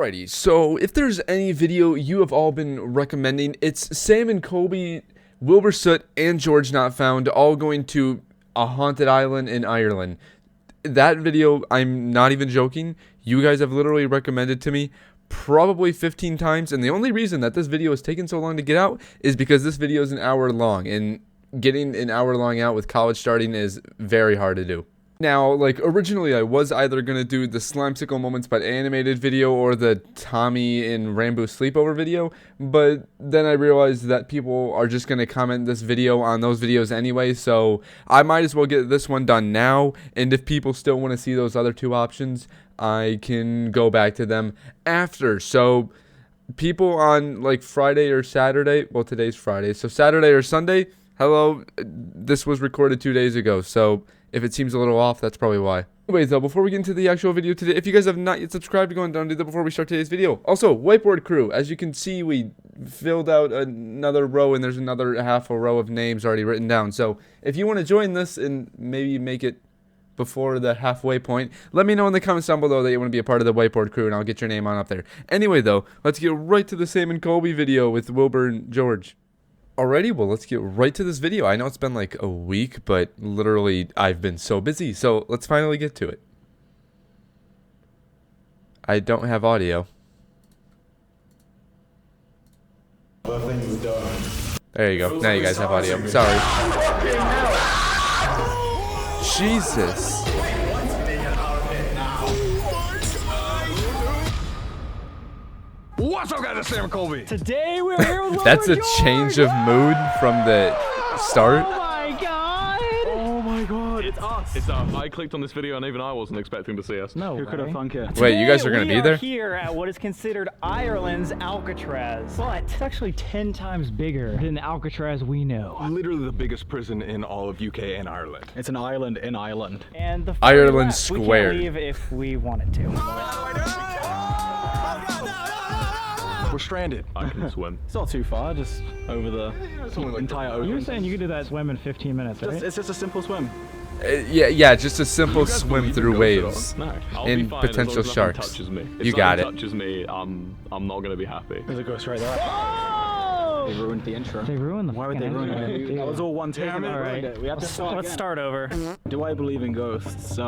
Alrighty, so if there's any video you have all been recommending, it's Sam and Colby, Wilbur Soot and GeorgeNotFound all going to a haunted island in Ireland. That video, I'm not even joking, you guys have literally recommended to me probably 15 times, and the only reason that this video has taken so long to get out is because this video is an hour long, and getting an hour long out with college starting is very hard to do. Now, like, originally I was either going to do the Slimesicle Moments but animated video or the Tommy and Rambo sleepover video, but then I realized that people are just going to comment this video on those videos anyway, so I might as well get this one done now, and if people still want to see those other two options, I can go back to them after. So people on like Friday or Saturday, well, today's Friday, so Saturday or Sunday, hello, this was recorded 2 days ago, so if it seems a little off, that's probably why. Anyways, though, before we get into the actual video today, if you guys have not yet subscribed, go on down and do that before we start today's video. Also, whiteboard crew, as you can see, we filled out another row, and there's another half a row of names already written down. So if you want to join this and maybe make it before the halfway point, let me know in the comments down below that you want to be a part of the whiteboard crew, and I'll get your name on up there. Anyway, though, let's get right to the Sam and Colby video with Wilbur and George. Alrighty, well, let's get right to this video. I know it's been like a week, but literally I've been so busy, so let's finally get to it. I don't have audio. There you go. Now you guys have audio. Sorry. Jesus. What's up, guys? It's Sam and Colby. Today we're here with Wilbur That's a George. change of mood from the start. Oh my god! Oh my god. It's us. It's us. I clicked on this video and even I wasn't expecting to see us. No Who could have thunk it? Wait, you guys are gonna be there? We are here at what is considered Ireland's Alcatraz, but it's actually 10 times bigger than the Alcatraz we know. Literally the biggest prison in all of UK and Ireland. It's an island in Ireland. And the Ireland we squared. can't leave if we wanted to. We're stranded. I can swim. It's not too far, just over the entire ocean. You were saying you could do that swim in 15 minutes, right? It's just a simple swim. Yeah, just a simple swim through waves No. and potential sharks. Touches me. If You got it. touches me, I'm not gonna be happy. There's a ghost right there. Oh! They ruined the intro. They ruined the Why would they fucking ruin intro, it? dude. That was all one take. All right. We have to start Let's again. start over. Do I believe in ghosts? I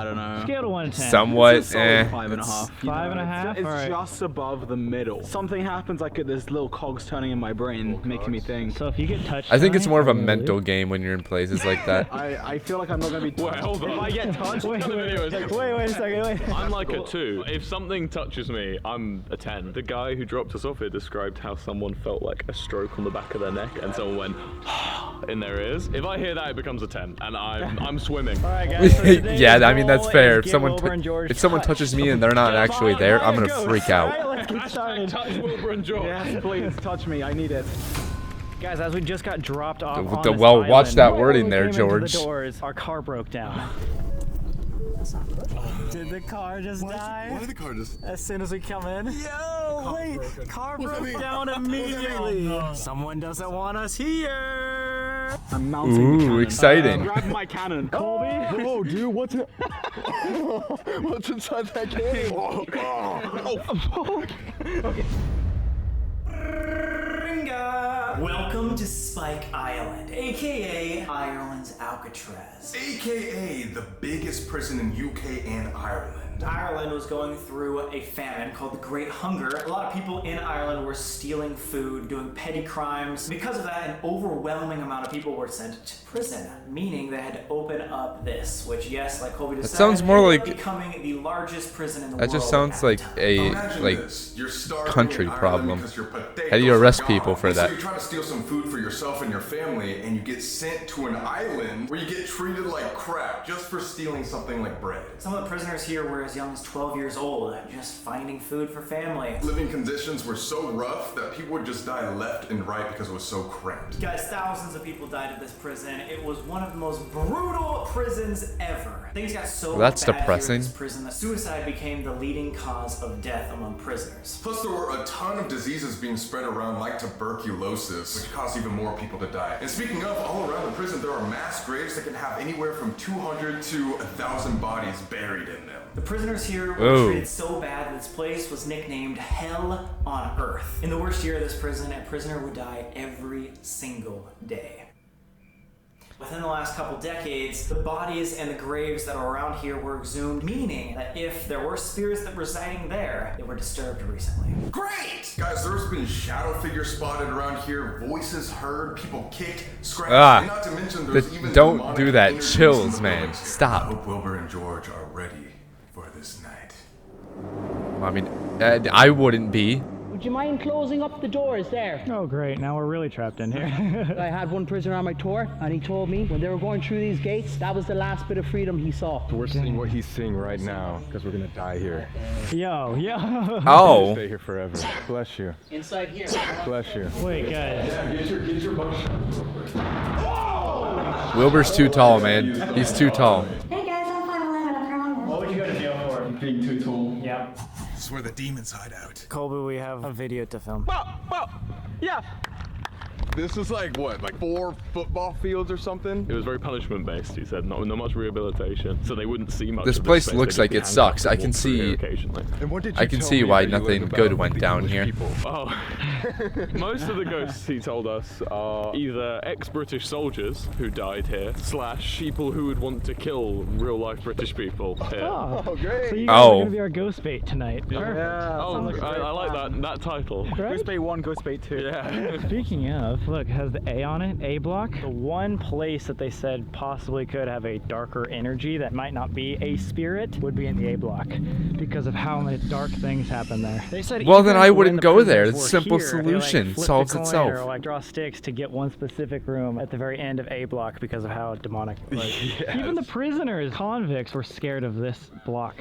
don't know. Scale to 1 to 10. Somewhat, It's a solid 5.5. you know, 5.5? It's Alright. just above the middle. Something happens, like there's little cogs turning in my brain, making me think. So if you get touched, I think it's tonight, more of a probably. mental game when you're in places like that. I feel like I'm not gonna be touched. hold on. If I get touched, Wait a second, wait. I'm like a 2. If something touches me, I'm a 10. The guy who dropped us off here described how someone felt like a stroke on the back of their neck and someone went in their ears. If I hear that, it becomes a 10, and I'm swimming. All right, guys. So today's Yeah, I mean, that's goal fair. is If get Wilbur someone and George if someone touched. touches me and they're not actually there, I'm gonna freak All right, out. let's get started. Touch Wilbur and George. yes, please touch me. I need it. Guys, as we just got dropped off on The- this well, island, watch that when wording we there, came into George. The doors, our car broke down. Did the car just die? Why did the car just... As soon as we come in? Yo, wait, car broke down immediately. Someone doesn't want us here. I'm mounting the Ooh, cannon. exciting. Grab my cannon. Colby? Oh, dude, what's it? What's inside that cannon? Welcome to Spike Island, aka Ireland's Alcatraz. AKA the biggest prison in UK and Ireland. Ireland was going through a famine called the Great Hunger. A lot of people in Ireland were stealing food, doing petty crimes. Because of that, an overwhelming amount of people were sent to prison, meaning they had to open up this, which, yes, like Colby just said, sounds more ended like- up becoming the largest prison in the That world. just sounds at like the time. a Imagine this. You're starving country in Ireland problem. because your potatoes How do you arrest are people gone. for And that? So you're trying to steal some food for yourself and your family, and you get sent to an island where you get treated like crap just for stealing something like bread. Some of the prisoners here were as young as 12 years old, just finding food for family. Living conditions were so rough that people would just die left and right because it was so cramped. Guys, thousands of people died at this prison. It was one of the most brutal prisons ever. Things got so Well, that's bad depressing. here at this prison that suicide became the leading cause of death among prisoners. Plus, there were a ton of diseases being spread around, like tuberculosis, which caused even more people to die. And speaking of, all around the prison, there are mass graves that can have anywhere from 200 to 1,000 bodies buried in them. The prisoners here were Oh. treated so bad that this place was nicknamed Hell on Earth. In the worst year of this prison, a prisoner would die every single day. Within the last couple decades, the bodies and the graves that are around here were exhumed, meaning that if there were spirits that were residing there, they were disturbed recently. Great! Guys, there's been shadow figures spotted around here, voices heard, people kicked, scratched, and not to mention there's even don't do that. energy Chills, in man. noise. I Stop. hope Wilbur and George are ready for this night. I mean, I wouldn't be. Would you mind closing up the doors there? Oh, great. Now we're really trapped in here. I had one prisoner on my tour, and he told me when they were going through these gates, that was the last bit of freedom he saw. We're seeing what he's seeing right now because we're gonna die here. Yo. Oh. Stay here forever. Bless you. Inside here. Bless you. Wait, guys. Get your butt shut. Wilbur's too tall, man. He's too tall. Hey guys, I'm 5'11", a paranormal. What would you go to jail for? Being too tall. Yep. This is where the demons hide out. Colby, we have a video to film. Yeah. This is like what, like 4 football fields or something? It was very punishment based, he said, not much rehabilitation, so they wouldn't see much. This of place space. looks They'd like be it sucks. handcuffed I and can walk through here see- occasionally. And what did you I can tell see me why that you nothing learned good about went the down English here. people? Oh, most of the ghosts he told us are either ex-British soldiers who died here, / people who would want to kill real-life British people here. Oh, great. So you guys are Oh. gonna be our ghost bait tonight. Perfect. Oh, I like that title. Right? Ghost Bait 1, Ghost Bait 2. Yeah. Speaking of, look, it has the A on it, A block. The one place that they said possibly could have a darker energy that might not be a spirit would be in the A block because of how many dark things happen there. They said Well, then even I when wouldn't the go there. prisoners It's were simple here, they, solution. flip Solves the coin itself. Or draw sticks to get one specific room at the very end of A block because of how demonic it was. Even the prisoners, convicts, were scared of this block.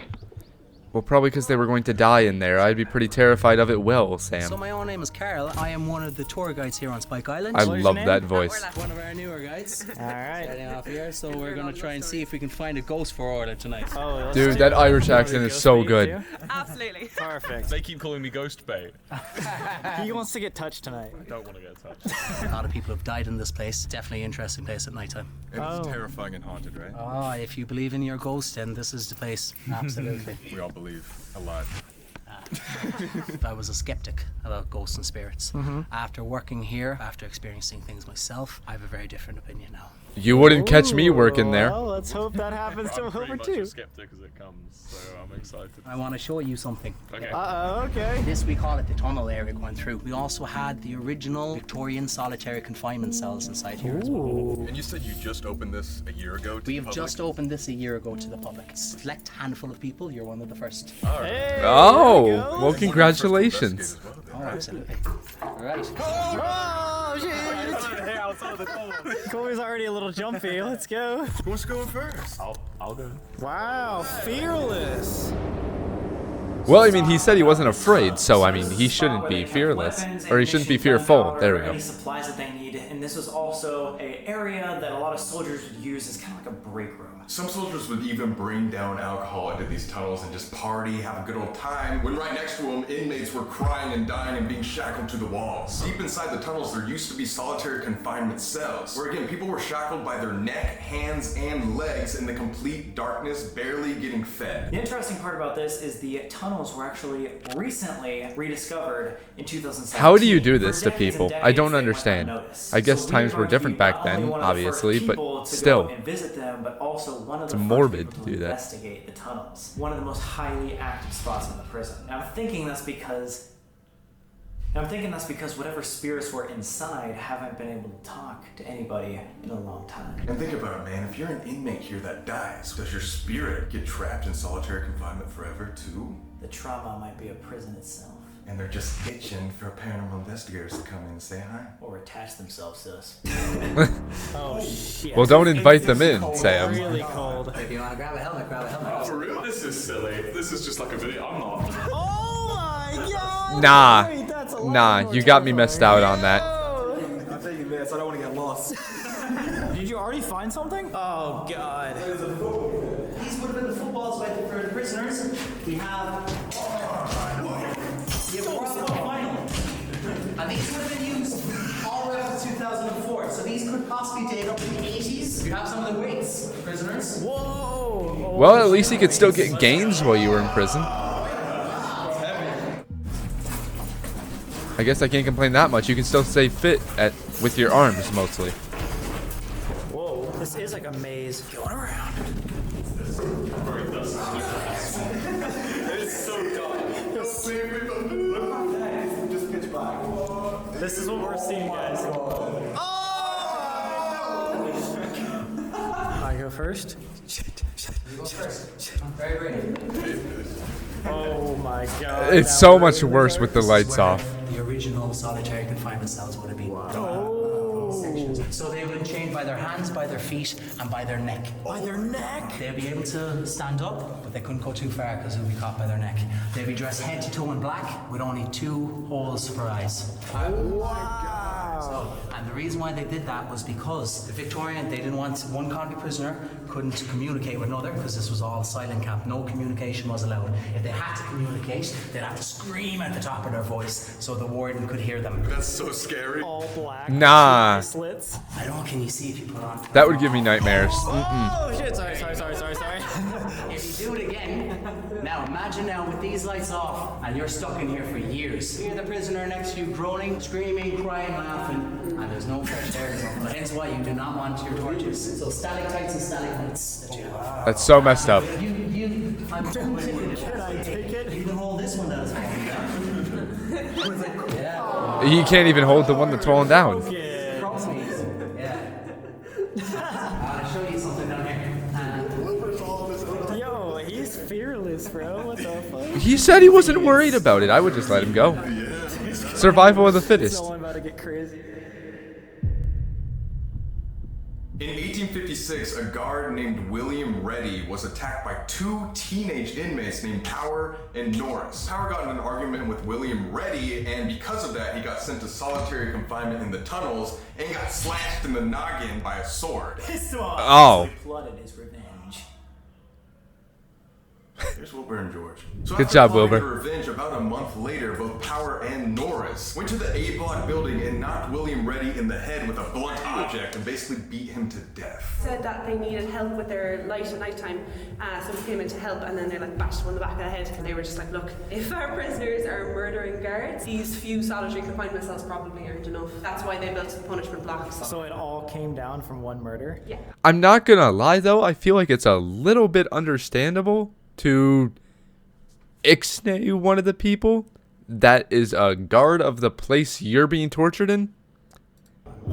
Well, probably because they were going to die in there. I'd be pretty terrified of it. Well, So Sam. my own name is Carl. I am one of the tour guides here on Spike Island. I What is love your that name? voice. One of our newer guides. All right. Starting off here, so we're gonna try and see if we can find a ghost for order tonight. Oh, let's Dude, do that it. Irish You want accent me to is ghost so bait good. you? Absolutely. Perfect. They keep calling me Ghost Bait. He wants to get touched tonight. I don't want to get touched. A lot of people have died in this place. Definitely an interesting place at nighte time. And Oh. it's terrifying and haunted, right? Oh, if you believe in your ghost, then this is the place. Absolutely. We all believe a lot. I was a skeptic about ghosts and spirits. After working here, after experiencing things myself, I have a very different opinion now. You wouldn't catch me working there. Well, let's hope that happens to I'm pretty Wilbur much too. as skeptic as it comes, so I'm excited. I want to show you something. Okay. Okay. This we call it the tunnel area going through. We also had the original Victorian solitary confinement cells inside here as well. And you said you just opened this a year ago to We the have public? just opened this a year ago to the public. Select handful of people, you're one of the first. Hey, Oh, there we go. well, congratulations. Oh, absolutely. Alright. Oh, shit. Colby's already a little jumpy. Let's go. Who's going first? I'll go. Wow, fearless. Well, I mean, he said he wasn't afraid, so I mean, he shouldn't be fearless. Or he shouldn't be fearful. There we go. Any supplies that they need, and this was also an area that a lot of soldiers would use as kind of like a break room. Some soldiers would even bring down alcohol into these tunnels and just party, have a good old time, when right next to them, inmates were crying and dying and being shackled to the walls. Deep inside the tunnels, there used to be solitary confinement cells, where again, people were shackled by their neck, hands, and legs in the complete darkness, barely getting fed. The interesting part about this is the tunnels were actually recently rediscovered in 2017. How do you do this For to decades and people? I don't decades, they went understand. unnoticed. I guess So times we were are different going to back be not then, only one of the obviously, first but people to still. go and visit them, but also one of the It's first morbid people to do that. investigate the tunnels. One of the most highly active spots in the prison. And I'm thinking that's because whatever spirits were inside haven't been able to talk to anybody in a long time. And think about it, man, if you're an inmate here that dies, does your spirit get trapped in solitary confinement forever too? The trauma might be a prison itself. And they're just itching for paranormal investigators to come in and say hi. Or attach themselves to us. Oh, shit. Well, don't invite them in, Sam. Really cold. If you want to grab a helmet, grab a helmet. For real? This is silly. This is just like a video. I'm not. Oh my god! Nah. Wait, that's a lot Nah, more you got me terrifying. messed out on that. I'm taking this. I don't want to get lost. Did you already find something? Oh god. These would have been the footballs for the prisoners. We have Faribault vinyl. And these would have been used all the way up to 2004. So these could possibly date up to the 80s. You have some of the weights, prisoners. Whoa! Well, at least you could still get gains while you were in prison. I guess I can't complain that much. You can still stay fit with your arms mostly. Whoa, this is like a maze going around. It's so dark. Just pitch black. This is what we're seeing, guys. I go first. Oh my god. It's so much worse with the lights off. The original solitary confinement cells would have been. So they would chain by their hands, by their feet, and by their neck. By their neck? They'd be able to stand up, but they couldn't go too far because they would be caught by their neck. They'd be dressed head to toe in black with only 2 holes for eyes. And the reason why they did that was because the Victorian, they didn't want one convict prisoner couldn't communicate with another because this was all a silent camp. No communication was allowed. If they had to communicate, they'd have to scream at the top of their voice so the warden could hear them. That's so scary. All black. Nah. Slits. I don't know, can you see if you put on? That would give me nightmares. Oh shit, sorry. If you do it again, now imagine now with these lights off and you're stuck in here for years. You hear the prisoner next to you groaning, screaming, crying, laughing, and there's no fresh air. Hence why you do not want your torches. So stalactites and stalagmites that you have. That's so messed up. Can I take it? You can hold this one that's falling down. Yeah. He can't even hold the one that's falling down. Yeah. I'll show you something down here. Yo, he's fearless, bro. What the fuck? He said he wasn't worried about it. I would just let him go. Survival of the fittest. It's all about to get crazy. In 1856, a guard named William Reddy was attacked by 2 teenage inmates named Power and Norris. Power got in an argument with William Reddy, and because of that, he got sent to solitary confinement in the tunnels and got slashed in the noggin by a sword. Pissed off. Oh. He plotted his revenge. Here's Wilbur and George. So Good after job, plotting Wilbur. their revenge, about a month later, both Power and Norris went to the A block building and knocked William Reddy in the head with a blunt object and basically beat him to death. Said that they needed help with their light at night time, so we came in to help, and then they like bashed him on the back of the head, and they were just like, look, if our prisoners are murdering guards, these few solitary confinement cells probably aren't enough. That's why they built the punishment blocks. So it all came down from one murder? Yeah. I'm not gonna lie though, I feel like it's a little bit understandable to ixnay one of the people that is a guard of the place you're being tortured in.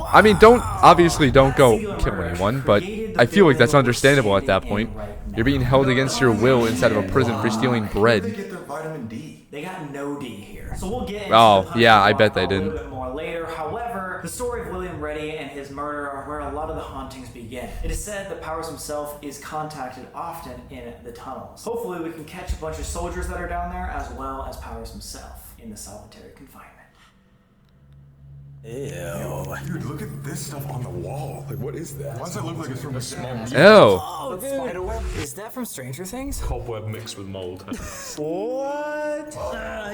I mean, don't go kill anyone, but I feel like that's understandable at that point. You're being held against your will inside of a prison for stealing bread. They get their vitamin D. They got no D here. So we'll get into Oh, the yeah, I bet they a little didn't. bit more later. However, the story of William Reddy and his murder are where a lot of the hauntings begin. It is said that Powers himself is contacted often in the tunnels. Hopefully we can catch a bunch of soldiers that are down there, as well as Powers himself in the solitary confinement. Ew. Dude, look at this stuff on the wall. Like, what is that? Why does that look like it's from a small Ew. Oh, dude. Is that from Stranger Things? Cobweb mixed with mold. What?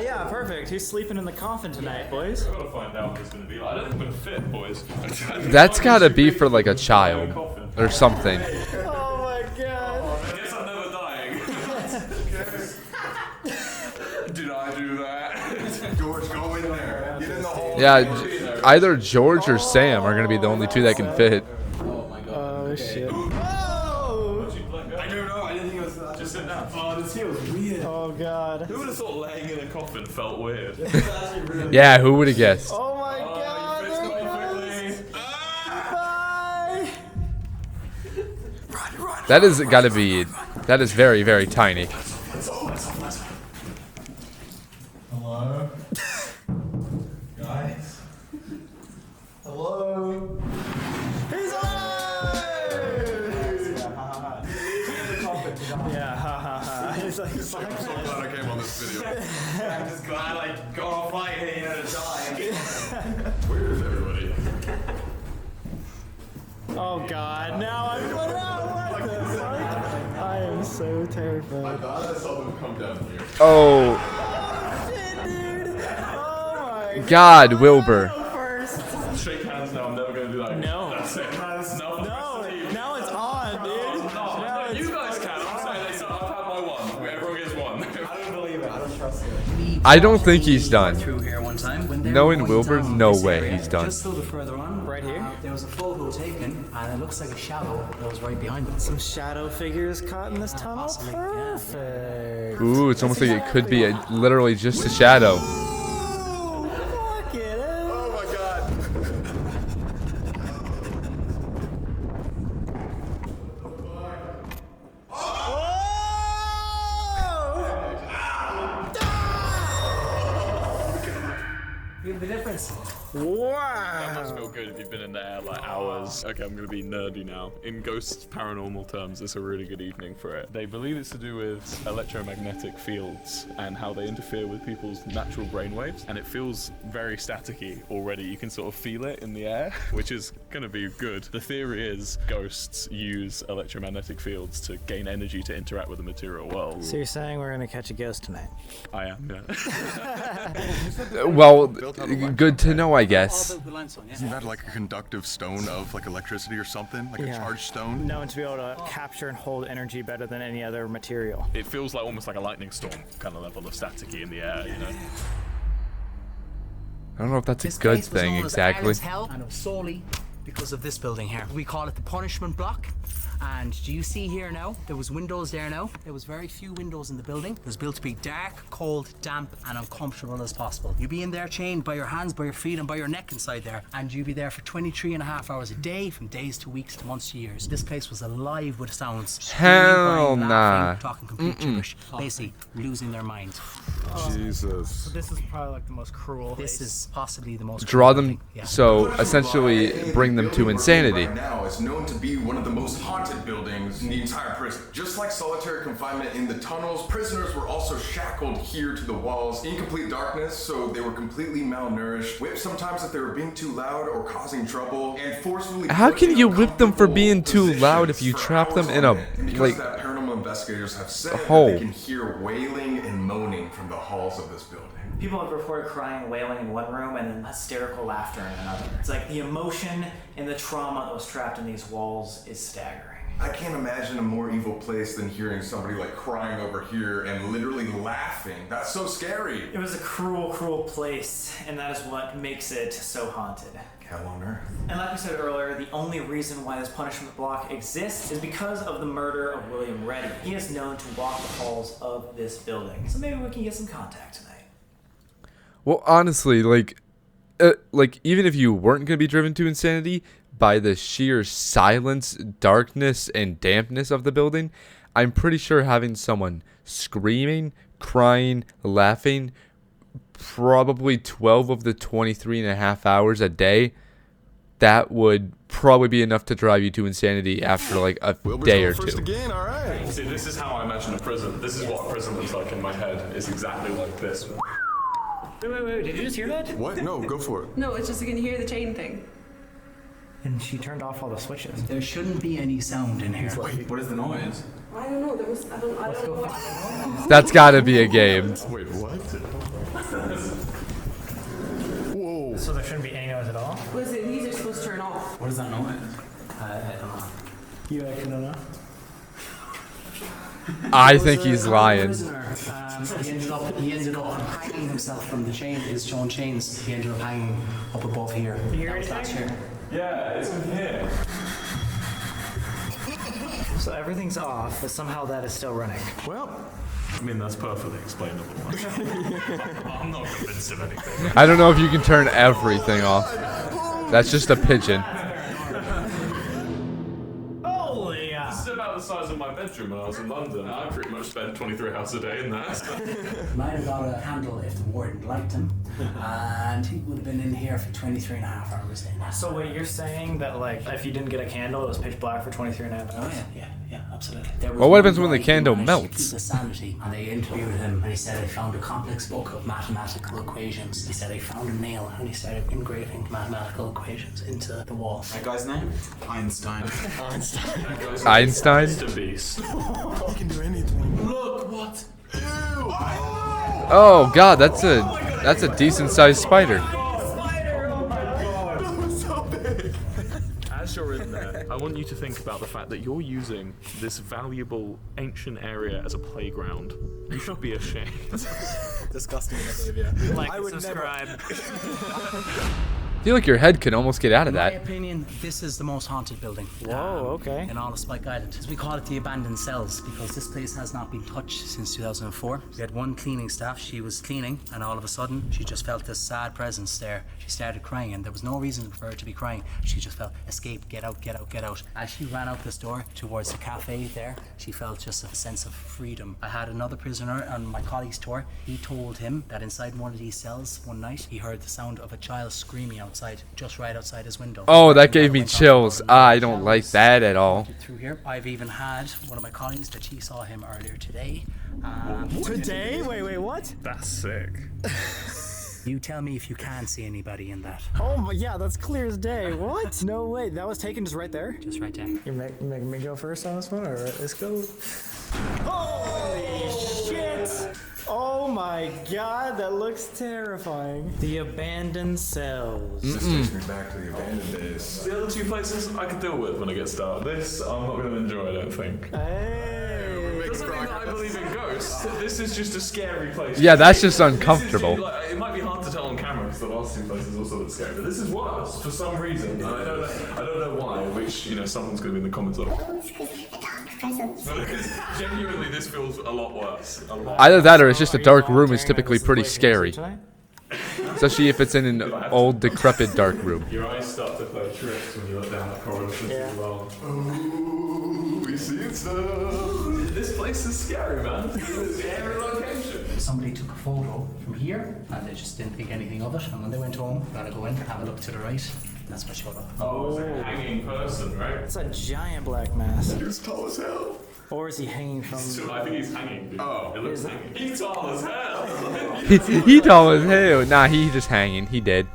Yeah, perfect. He's sleeping in the coffin tonight, boys. I've got to find out what it's going to be like. I don't think I'm going to fit, boys. That's gotta be for like a child or something. Oh my god. I guess I'm never dying. Did I do that? George, go in there. Get in the hole. Yeah, either George or Sam are gonna be the only 2 that can fit. Oh shit. I don't know. I didn't think it was that. Just sit down. Oh, this feels weird. Oh god. Who would have thought laying in a coffin felt weird? Yeah, who would have guessed? Oh my god. You fixed me quickly. Bye. That is gotta be. That is very, very tiny. Hello? Guys? Hello? He's alive! Yeah, ha ha ha. He's like, I'm so glad I came on this video. I'm just glad I got off light here at a time. Where is everybody? oh god, now I'm going out. What the fuck? I am so terrified. I thought I saw them come down here. Oh Shit, dude. Oh my God, Wilbur. Shake hands now. I'm never going to do that. No. That's it. No. No, now it's on, dude. No, you guys can. I'm saying I've had my one. Everyone gets one. I don't believe it. I don't trust it. I don't think he's done. Through here one time. When they Knowing were going Wilbur, down no this way area, he's done. Just a little further on, right here, there was a photo taken, and it looks like a shadow that was right behind them. Some shadow figures caught in this tunnel. Possibly, yeah. Perfect. Ooh, it's almost like it could be literally just a shadow. Look at him. Oh my god. Feel the difference? That must feel good if you've been in there like hours. Okay, I'm gonna be nerdy now. In ghost paranormal terms, it's a really good evening for it. They believe it's to do with electromagnetic fields and how they interfere with people's natural brainwaves, and it feels very staticky already. You can sort of feel it in the air, which is gonna be good. The theory is ghosts use electromagnetic fields to gain energy to interact with the material world. So you're saying we're gonna catch a ghost tonight? I am, yeah. Well, good to know, I guess. Isn't that like a conductive stone of like electricity or something? Like a charged stone? Known to be able to capture and hold energy better than any other material. It feels like almost like a lightning storm kind of level of staticky in the air, you know? I don't know if that's a good thing exactly. And it was solely because of this building here. We call it the punishment block. And do you see here now? There was windows there now. There was very few windows in the building. It was built to be dark, cold, damp, and uncomfortable as possible. You'd be in there chained by your hands, by your feet, and by your neck inside there. And you'd be there for 23.5 hours a day, from days to weeks to months to years. This place was alive with sounds. Hell Screaming, nah. laughing, talking complete gibberish. Basically, losing their minds. Jesus. So this is probably like the most cruel. This is possibly the most Draw cruel them, thing. Yeah. so essentially bring them to insanity. Right now is known to be one of the most haunted buildings in the entire prison. Just like solitary confinement in the tunnels, prisoners were also shackled here to the walls in complete darkness, so they were completely malnourished, whipped sometimes if they were being too loud or causing trouble, and forcefully. How put can in you whip them for being too positions loud if you for trap them hours in on a, end? And because like, of that, paranormal investigators have said that hole? they can hear wailing and moaning from the halls of this building. People have reported crying and wailing in one room and then hysterical laughter in another. It's like the emotion and the trauma that was trapped in these walls is staggering. I can't imagine a more evil place than hearing somebody like crying over here and literally laughing. That's so scary. It was a cruel, cruel place, and that is what makes it so haunted. Hell on earth. And like we said earlier, the only reason why this punishment block exists is because of the murder of William Reddy. He is known to walk the halls of this building. So maybe we can get some contact tonight. Well, honestly, like even if you weren't gonna be driven to insanity by the sheer silence, darkness, and dampness of the building, I'm pretty sure having someone screaming, crying, laughing, probably 12 of the 23.5 hours a day, that would probably be enough to drive you to insanity after like a day or two. Again, all right. See, this is how I imagine a prison. This is what a prison looks like in my head. It's exactly like this. Wait, did you just hear that? What? No, go for it. No, it's just you can hear the chain thing. And she turned off all the switches. There shouldn't be any sound in here. Wait, what is the noise? I don't know. There was. I don't know. That's gotta be a game. Wait, what? Whoa. So there shouldn't be any noise at all? Was it? These are supposed to turn off. What is that noise? I don't know. You actually don't know? I think he's lying. He ended up hanging himself from the chain, his own chains. He ended up hanging up above here. You hear That was last anything? year. Yeah, it's in here. So everything's off, but somehow that is still running. Well, I mean, that's perfectly explainable. I'm not convinced of anything. I don't know if you can turn everything off. That's just a pigeon. This is about the size of my bedroom when I was in London. I pretty much spent 23 hours a day in that. Might have got a handle if the warden liked him, and he would have been in here for 23.5 hours then. So wait, you're saying that like if you didn't get a candle, it was pitch black for 23.5 hours? Oh yeah, absolutely. There was Well, what happens one when the guy who candle managed to melts? keep his sanity, and they interviewed him, and he said he found a complex book of mathematical equations. He said he found a nail, and he started engraving mathematical equations into the wall. That guy's name? Einstein. Einstein? Mr. Beast. he can do anything. Look, what? Ew. Oh god, that's a decent sized spider. That was so big. As you're in there, I want you to think about the fact that you're using this valuable ancient area as a playground. You should be ashamed. disgusting behavior. Like, I would subscribe. I feel like your head could almost get out of In my that. opinion, this is the most haunted building. Whoa, okay. In all of Spike Island. We call it the abandoned cells because this place has not been touched since 2004. We had one cleaning staff, she was cleaning, and all of a sudden she just felt this sad presence there. She started crying and there was no reason for her to be crying. She just felt, escape, get out, get out, get out. As she ran out this door towards the cafe there, she felt just a sense of freedom. I had another prisoner on my colleague's tour. He told him that inside one of these cells one night, he heard the sound of a child screaming outside, just right outside his window. Oh, that gave me chills. I don't like that at all. Through here, I've even had one of my colleagues that she saw him earlier today. Today? Wait, what? That's sick. You tell me if you can see anybody in that. Oh my, yeah, that's clear as day. What? No way, that was taken just right there? Just right there. You're making me go first on this one? Alright, let's go. Holy shit! Oh my god, that looks terrifying. The abandoned cells. This takes me back to the abandoned days. The other two places I could deal with when I get started. This I'm not going to enjoy, I don't think. Hey. Doesn't mean that I believe in ghosts. This is just a scary place. Yeah, that's just uncomfortable. It might be hard to tell on camera because the last two places also look scary, but this is worse for some reason. I don't know why. Which someone's going to be in the comments of. Because genuinely, this feels a lot worse. Either that or it's just a dark room is typically pretty scary. Especially if it's in an old, decrepit dark room. Your eyes start to play tricks when you look down the corridor for too long. Ooh, we see it stuff. This place is scary, man. It's a scary location. Somebody took a photo from here and they just didn't think anything of it. And when they went home, gotta go in, have a look to the right. That's what showed up. Oh, it's a hanging person, right? It's a giant black mass. He's tall as hell. Or is he hanging from... I think he's hanging, dude. Oh. It looks hanging. He's tall as hell. He tall as hell. Nah, he just hanging. He dead.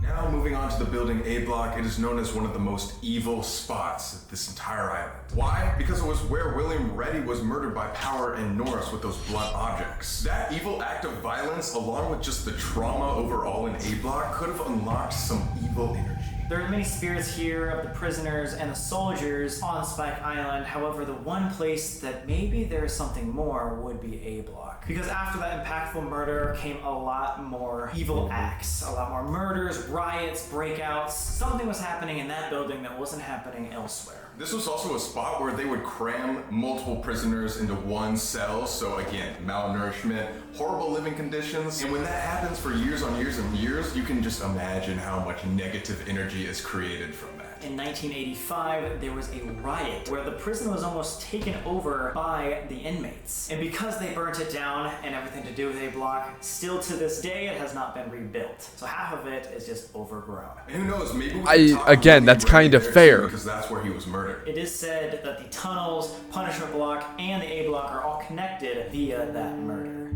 Now moving on to the building A block, it is known as one of the most evil spots of this entire island. Why? Because it was where William Reddy was murdered by Power and Norris with those blunt objects. That evil act of violence, along with just the trauma overall in A block, could have unlocked some evil energy. There are many spirits here of the prisoners and the soldiers on Spike Island. However, the one place that maybe there's something more would be A block. Because after that impactful murder came a lot more evil acts, a lot more murders, riots, breakouts. Something was happening in that building that wasn't happening elsewhere. This was also a spot where they would cram multiple prisoners into one cell. So again, malnourishment, horrible living conditions. And when that happens for years on years and years, you can just imagine how much negative energy is created from that. In 1985, there was a riot where the prison was almost taken over by the inmates. And because they burnt it down and everything to do with A block, still to this day, it has not been rebuilt. So half of it is just overgrown. And who knows, maybe we can talk again, about that's kind of there fair. too, because that's where he was murdered. It is said that the tunnels, Punishment Block, and the A block are all connected via that murder.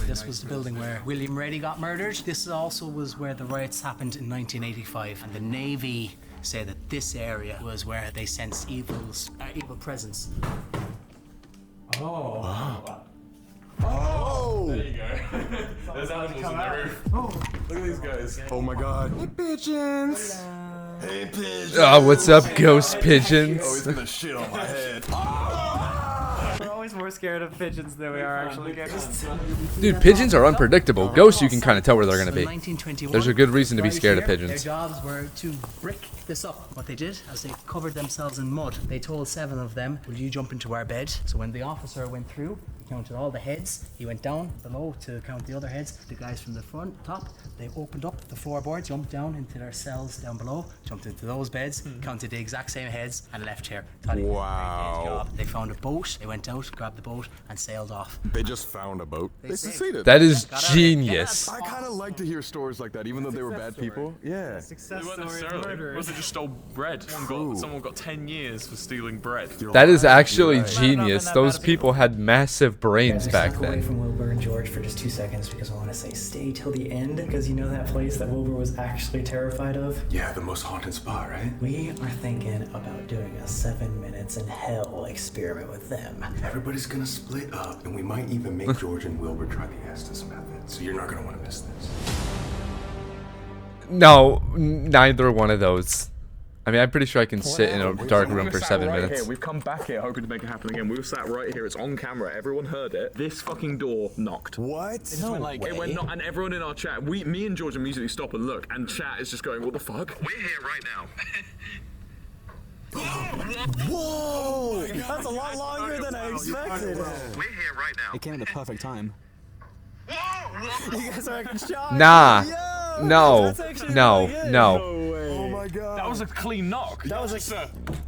This was the building where William Reddy got murdered. This also was where the riots happened in 1985. And the Navy say that this area was where they sensed evil presence. Oh. There you go. There's animals in the roof. Look at these guys. Oh my god. Hey, pigeons! Hey, pigeons! Oh, what's up, ghost pigeons? Oh, he's gonna shit on my head. We're always more scared of pigeons than we are actually ghosts. Dude, pigeons are unpredictable. Ghosts, you can kind of tell where they're going to So in be. 1921, There's a good reason to be right scared of here, pigeons. Their jobs were to brick this up. What they did is they covered themselves in mud. They told 7 of them, will you jump into our bed? So when the officer went through, he counted all the heads. He went down below to count the other heads. The guys from the front, top, they opened up the floorboards, jumped down into their cells down below, jumped into those beds, counted the exact same heads, and left here. Wow. They found a boat. They went out, grabbed the boat, and sailed off. They just found a boat. They succeeded. That is genius. I kind of like to hear stories like that, even though they were bad people. Yeah. Success They weren't story of necessarily. murderers. Was it just stole bread? Someone got 10 years for stealing bread. That is actually genius. Those people had massive brains back Away then. from Wilbur and George for just 2 seconds because I want to say stay till the end because you know that place that Wilbur was actually terrified of? Yeah, the most haunted spot, right? We are thinking about doing a 7 minutes in hell experiment with them. Everybody's gonna split up, and we might even make George and Wilbur try the Estes method, so you're not gonna want to miss this. No, neither one of those. I mean, I'm pretty sure I can sit in a dark room for 7 Right minutes. here. We've come back here hoping to make it happen again. We were sat right here. It's on camera. Everyone heard it. This fucking door knocked. What? No, like, It went not, and everyone in our chat, me and George immediately stop and look, and chat is just going, what the fuck? We're here right now. Whoa! That's a lot longer than I expected. We're here right now. It came at the perfect time. You guys are acting shocked. Nah. Yo, No. that's actually No. really good. No. Oh my god. That was a clean knock. That was like,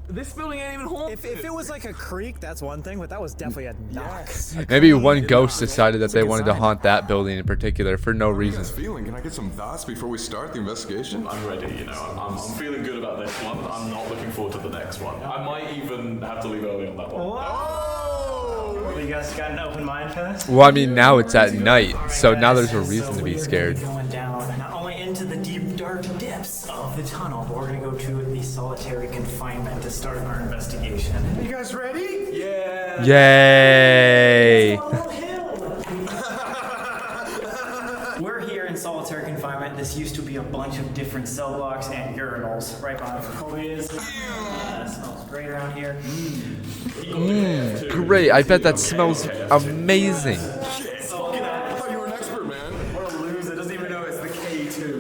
This building ain't even haunted. if it was like a creak, that's one thing, but that was definitely a knock. Maybe one ghost decided that they wanted to haunt that building in particular for no reason. Feeling? Can I get some thoughts before we start the investigation? I'm ready, you know. I'm feeling good about this one. I'm not looking forward to the next one. I might even have to leave early on that one. Well, you guys got an open mind for this? Well, I mean, now it's at night, so now there's a reason to be scared. Going down not only into the deep, dark depths of the tunnel, but we're going to go to the solitary confinement to start our investigation. You guys ready? Yeah. Yay! We're here in solitary confinement. This used to be a bunch of different cell blocks and urinals. Right behind where Colby is. Smells great around here. Great, I bet that smells amazing. I thought you were an expert, man. What a loser. Doesn't even know it's the K2.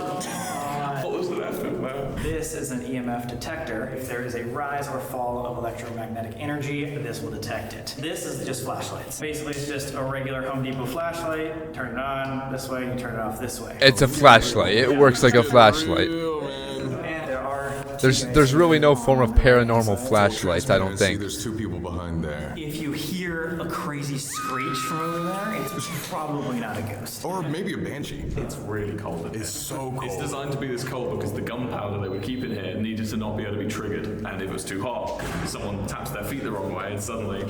What was the effort, man? This is an EMF detector. If there is a rise or fall of electromagnetic energy, this will detect it. This is just flashlights. Basically, it's just a regular Home Depot flashlight. Turn it on this way, you turn it off this way. It's a flashlight. It works like a flashlight. And there are There's really no form of paranormal flashlights, I don't think. There's two people behind there. If you hear a crazy screech from over there, it's probably not a ghost. Or maybe a banshee. It's really cold in here. It's so cold. It's designed to be this cold because the gunpowder they were keeping here needed to not be able to be triggered, and if it was too hot, someone taps their feet the wrong way and suddenly.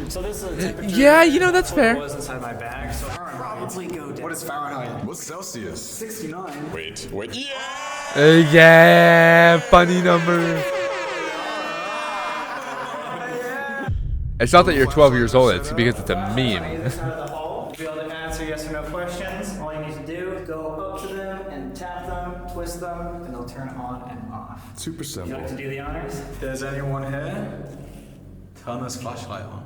So this is a temperature. Yeah, you know, that's fair. It was inside my bag, so I'll probably go down. What is Fahrenheit? What's Celsius? 69. Wait. Yeah! Yeah, funny number. It's not that you're 12 years old, it's because it's a meme. To be able to answer yes or no questions, all you need to do is go up to them and tap them, twist them, and they'll turn on and off. Super You simple. like to do the honors? If there's anyone here, turn this flashlight on.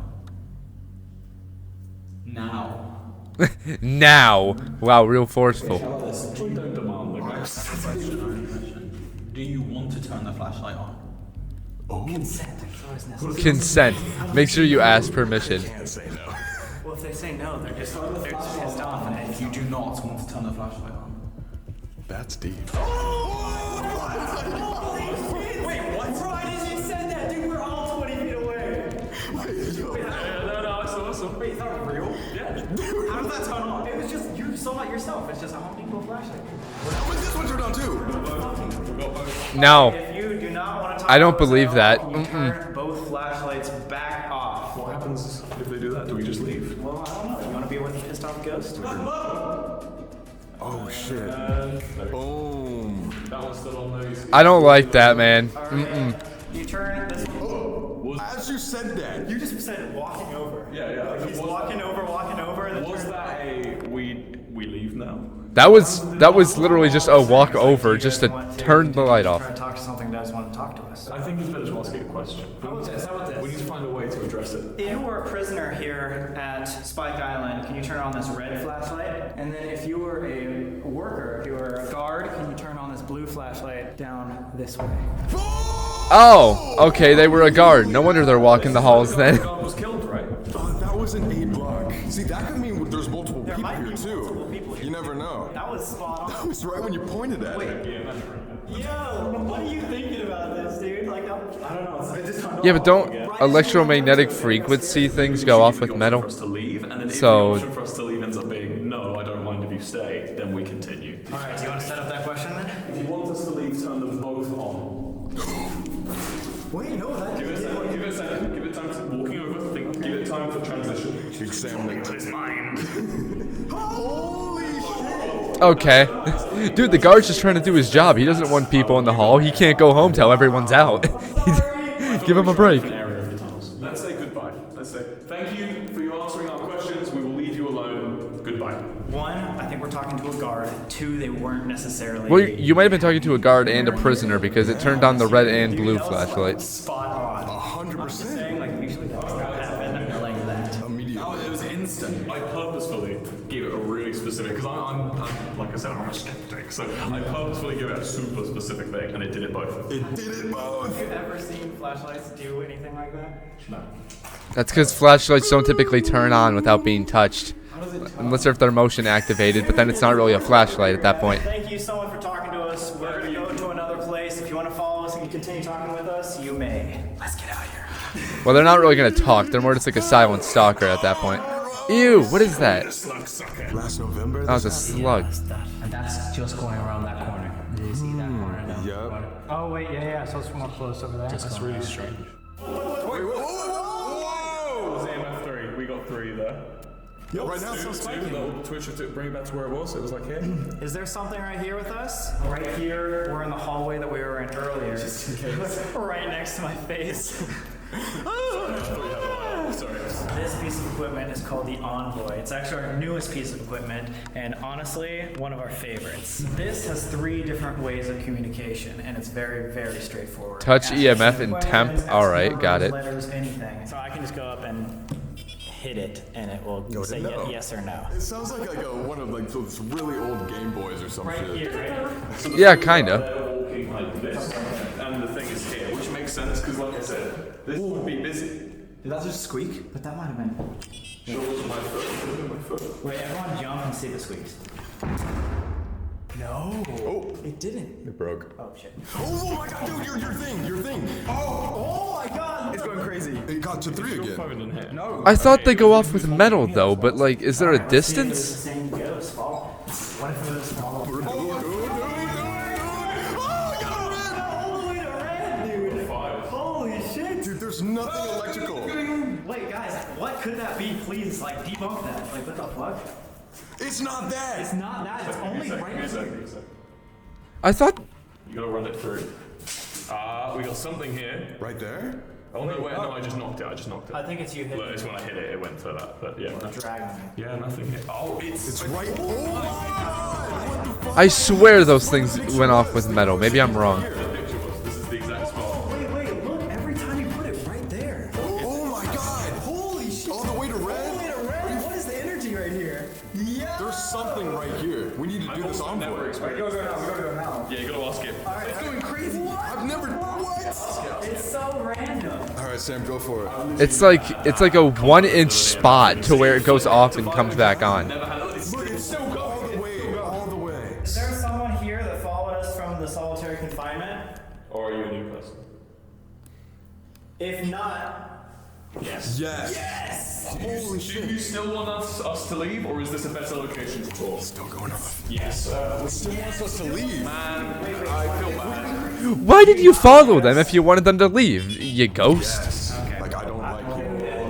Now. Now. Wow, real forceful. Don't demand the ghost. Do you want to turn the flashlight on? Consent. It's always necessary. Consent. Make sure you ask permission. Can't say no. Well, if they say no, they're just pissed off. And If you do not want to turn the flashlight on. That's deep. Wait, what? Right as you said that, dude, we're all 20 feet away. No, it's awesome. Wait, is that real? Yeah. How did that turn on? It was just, you saw it yourself. It's just a Home Depot flashlight. How was this one turned on too? No. if you do not want to talk I don't about this believe at that. all, you turn both flashlights back off. What happens if they do that? Do we just leave? Well, I don't know. You want to be with a pissed off ghost? Oh shit. Boom. That one's still on those. I don't like that, man. You turn this. As you said that, You just said walking over. Yeah. Like he's walking over, and then Was turns that a we leave now? That was literally just a walk over just to turn the light off. Try to talk to something that doesn't want to talk to us. I think it's better to ask it a question. How about this? We need to find a way to address it. If you were a prisoner here at Spike Island, can you turn on this red flashlight? And then if you were a worker, if you were a guard, can you turn on this blue flashlight down this way? Oh, okay, they were a guard. No wonder they're walking the halls then. God was killed, right? that was an A block. See, that could mean there's multiple people might be here too. multiple people here. You never know. That was spot on. That was right when you pointed at it. Yo, what are you thinking about this, dude? Like, I don't know. I just turned Yeah, but don't electromagnetic frequency things go off with metal? For us to leave, and then if So- the option for us to leave ends up being no, I don't mind if you stay, then we continue. All right, do you want to set up that question then? If you want us to leave, turn them both on. Wait, no, that Give it a second. Give it a second. Give it time to walking over. Think. Give it time for transition. Big Sam. His mind. Holy shit! Okay. Dude, the guard's just trying to do his job. He doesn't want people in the hall. He can't go home till everyone's out. Give him a break. Area of the tunnels. Let's say goodbye. Let's say thank Thank you for you answering our questions. We will leave you alone. Goodbye. 1, I think we're talking to a guard. 2, they weren't necessarily. Well, you might have been talking to a guard and a prisoner because it turned on the red and blue flashlight. Spot on. 100%. Saying, like, usually that does not happen like that. Immediately. It was instant. I purposefully gave it a really specific, because I'm like I said, I'm a skeptic, so I purposefully gave it a super specific thing, and it did it both. It did it both. Have you ever seen flashlights do anything like that? No. That's because flashlights don't typically turn on without being touched. Unless if they're motion activated, but then it's not really a flashlight at that point. Thank you so much for talking to us. We're going to go to another place. If you want to follow us and continue talking with us, you may. Let's get out of here. Well, they're not really going to talk. They're more just like a silent stalker at that point. Ew, what is that? Last November. That was a slug. And that's just going around that corner. Do you see that corner now? Yep. Oh, wait, yeah, so it's more close over there. That's really strange. Whoa! ZMF3, we got 3 there. Yep. Right now, it's so spiky. Little Twitch to bring it back to where it was. It was like here. Is there something right here with us? Right here. We're in the hallway that we were in earlier. Just in case. Right next to my face. Sorry. This piece of equipment is called the Envoy. It's actually our newest piece of equipment, and honestly, one of our favorites. This has 3 different ways of communication, and it's very, very straightforward. Touch, Ask EMF, any and questions, temp. ask All right, numbers, got it. Letters, anything. So I can just go up and hit it, and it will say yes or no. It sounds like one of like those really old Game Boys or some shit. Here, right? Yeah, kinda. They're walking like this, and the thing is here, which makes sense because, like I said, this would be busy. Did that just squeak? But that might have been. Sure, it wasn't my foot. It was my foot. Wait, everyone jump and see the squeaks. No. Oh. It didn't. It broke. Oh, shit. Oh my god, dude, your thing. Oh my god! It's going crazy. It got to 3 again. Phone in here. No. I thought they go off with metal though, but like, is there a Let's see if it's the distance? same ghost. What if it was follow? Holy shit! Dude, there's nothing electrical. Wait, guys, what could that be? Please, like, debunk that. Like, what the fuck? It's not that. It's not that. It's only right Give me a here. second. I thought. You gotta run it through. We got something here. Right there? Oh no, wait, no, I just knocked it. I think it's you hitting. Look, it's when I hit it, it went to that, but yeah. Drag on it. Yeah, nothing here. Oh, It's right. Oh my god! What the fuck? I swear those things went off with metal. Maybe I'm wrong. the picture was. This is the exact spot. Wait, look. Every time you put it right there. Oh my god! Holy shit. All the way to red? What is the energy right here? Yeah. There's something right here. We need to do this on Never for it. experienced. Go now. Yeah, you gotta ask it. It's going crazy. I've never. What? It's so random. All right, Sam, go for it. It's like a 1-inch spot to where it goes off and comes back on. Look, it's still all the way. All the way. Is there someone here that followed us from the solitary confinement? Or are you a new person? If not, Yes. Yes. Holy Do shit. you still want us to leave, or is this a better location to talk? Still going off. Yes. Still wants us to leave. Man, I feel bad. Why did you follow them if you wanted them to leave? You ghost. Yes. Like, I don't like you.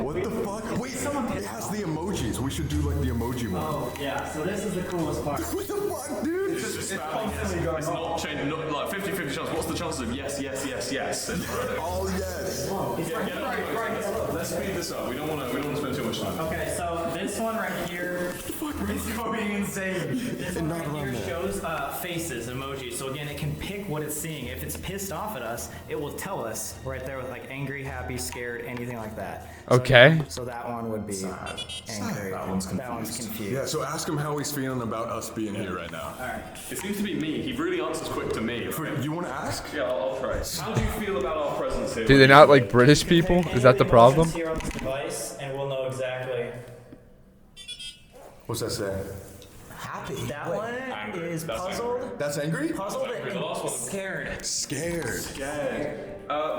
What the fuck? Wait, it has the emojis. We should do like the emoji one. oh yeah. So this is the coolest part. What the fuck, dude? It's not changing. Not like 50-50 chance. What's the chances of yes? All yes. Let's speed this up. We don't want to spend too much time. Okay, so this one right here is going insane. This one right here shows faces, emojis. So again, it can pick what it's seeing. If it's pissed off at us, it will tell us right there with like angry, happy, scared, anything like that. So, Okay. So that one would be angry. That one's confused. Yeah, so ask him how he's feeling about us being here right now. All right. It seems to be me. He really answers quick to me. You want to ask? Yeah, I'll try. How do you feel about our presence here? Do they not like British people? Is that the problem? Here on this device, and we'll know exactly. What's that say? Happy. That one Angry. is That's puzzled. That's angry? Puzzled Angry. The last and one. scared. Scared.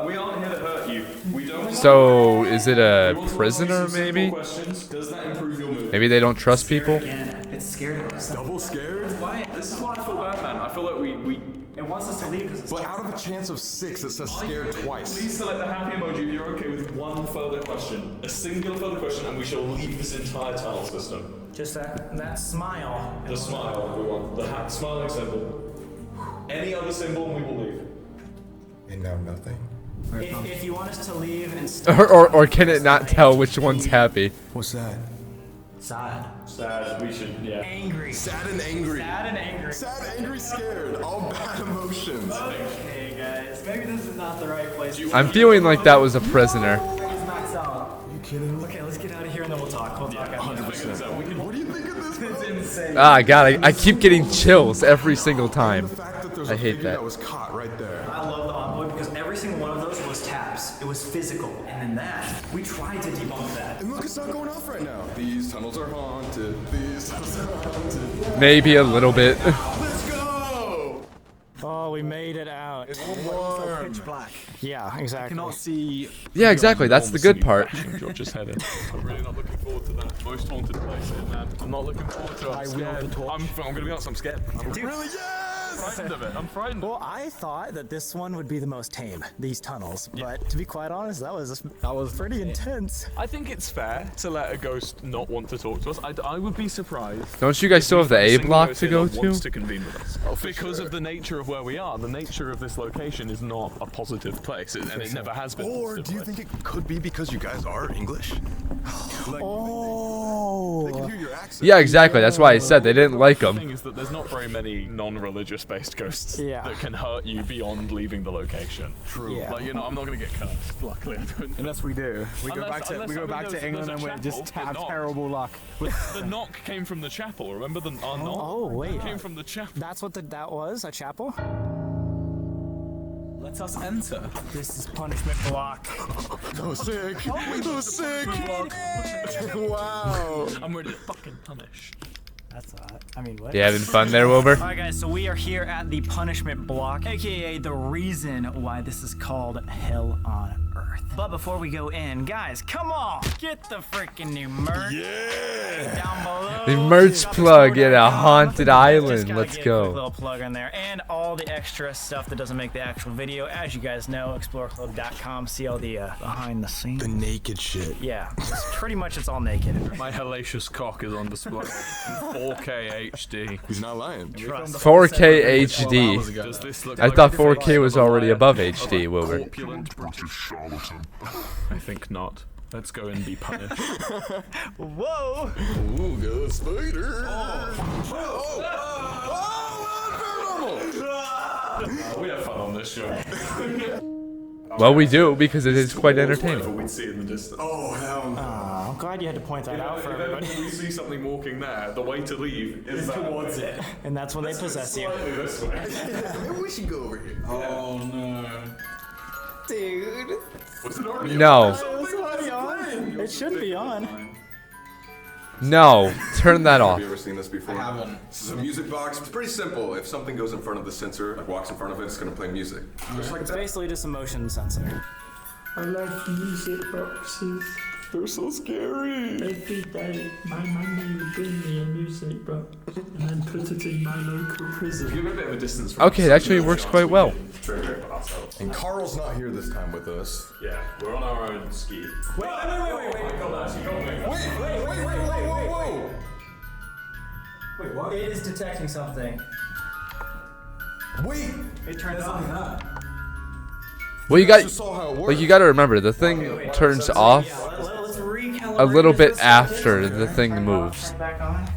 We aren't here to hurt you. We don't. So, is it a We want to prisoner ask you simple maybe? questions. Does that improve your mood? Maybe they don't trust people? Again, it's scared. Double scared? Why? This is why I feel bad, man. I feel like we. It wants us to leave because it's But out of a chance of 6, it says scared twice. Please select the happy emoji if you're okay with one further question. A singular further question, and we shall leave this entire tunnel system. just that smile. The smile, we want. The smiling symbol. Any other symbol, and we will leave. And now nothing. If you want us to leave and Or can it not tell which one's happy? What's that? sad. Sad, we should, yeah. Angry. Sad and angry. Sad and angry. Sad, angry, scared. All bad emotions. Okay, guys. Maybe this is not the right place. I'm feeling like that was a prisoner. Are you kidding? Okay, let's get out of here and then we'll talk. We'll talk. 100%. What do you think of this? It's insane. Ah, God, I keep getting chills every single time. The fact that there's I a hate figure that. was caught right there. I love the envoy because every single one of those was taps. It was physical. And then that, we tried to debunk that. And look, it's not going off right now. These tunnels are haunted. These tunnels are haunted. Maybe a little bit. Let's go! Oh, we made it out. It's warm. Pitch black. Yeah, exactly. Cannot see. Yeah, exactly. That's the good part. George's head in. I'm really not looking forward to that most haunted place, man. I'm not looking forward to it. I'm scared. I'm gonna be honest, I'm scared. I'm Really? Yes! frightened of it. I'm frightened. Well, I thought that this one would be the most tame, these tunnels. But to be quite honest, that was pretty intense. I think it's fair to let a ghost not want to talk to us. I would be surprised. Don't you guys still have the A block to go Wants to? to convene with us. Because of the nature of where we are, the nature of this location is not a positive place, and it never has been. Or do you think it could be because you guys are English? Like, Oh. they can hear your accent. Yeah, exactly. That's why I said they didn't like The them. thing is that there's not very many non-religious based ghosts that can hurt you beyond leaving the location. True. Yeah. Like, you know, I'm not gonna get cursed. Luckily, I don't. Unless we do. We go Unless- back to unless, I mean, there's- England there's and a we just chapel, have the knock. terrible luck. But the knock came from the chapel. Remember our knock? Oh, wait. It came from the chapel. That's what that was? A chapel? Let us enter. This is punishment block. That was sick. That was sick. Wow. I'm ready to fucking punish. That's I mean, what? You having fun there, Wilbur? Alright guys, so we are here at the punishment block, aka the reason why this is called Hell on Earth. But before we go in, guys, come on! Get the freaking new merch. Yeah. Down below. The merch plug at a Just haunted island. gotta Let's get a quick go. little plug in there, and all the extra stuff that doesn't make the actual video. As you guys know, exploreclub.com. See all the behind the scenes. The naked shit. Yeah, pretty much it's all naked. My hellacious cock is on display in 4K HD. He's not lying. 4K HD. Does this look I like thought the 4K face was of a already liar? above HD, Wilbur. Corpulent British charlatan. I think not. Let's go and be punished. Whoa! Ooh, good spider. We have fun on this show. Well, we do because it is quite entertaining. We'd see in the distance. Oh, hell no. I'm glad you had to point that out for everybody. If we see something walking there, the way to leave is towards it. And that's when they possess you. Slightly this way. Maybe we should go over here. Oh no. Dude. Was it already No. It's already on. It should be on. No. Turn that off. Have you ever seen this before? I haven't. This is a music box. It's pretty simple. If something goes in front of the sensor, like walks in front of it, it's gonna play music. Just like It's that. basically just a motion sensor. I like music boxes. They're so scary. Every day, my mummy would bring me a music box and then put it in my local prison. Give a bit of a distance from Okay, it actually works quite well. And Carl's not here this time with us. Yeah, we're on our own ski. Wait, whoa. Wait, what? It is detecting something. Wait. It turned on. Well, you got Just saw how it works. like you got to remember the thing turns off Let's recalibrate a little bit this. after the thing moves. Turn back on.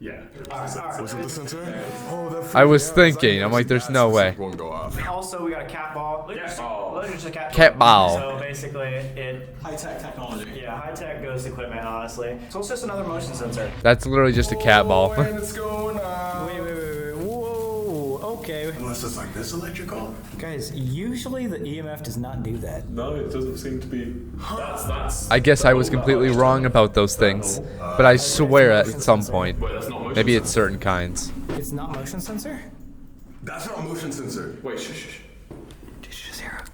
Yeah. Was it the sensor? Oh, that I was thinking, I'm like, there's no way. won't go off. Also, we got a cat ball. Cat ball. Just a Cat ball. So basically, it High-tech technology. yeah, high-tech ghost equipment, honestly. So it's just another motion sensor. That's literally just a cat ball. And it's going on. Wait. Whoa. Okay. Unless it's like this electrical. Guys, usually the EMF does not do that. No, it doesn't seem to be. That's. I guess I was completely wrong about those things, but I swear at some point, Wait, that's not motion. maybe it's certain kinds. It's not motion sensor? That's not a motion sensor. Wait, shh. Did you just hear it?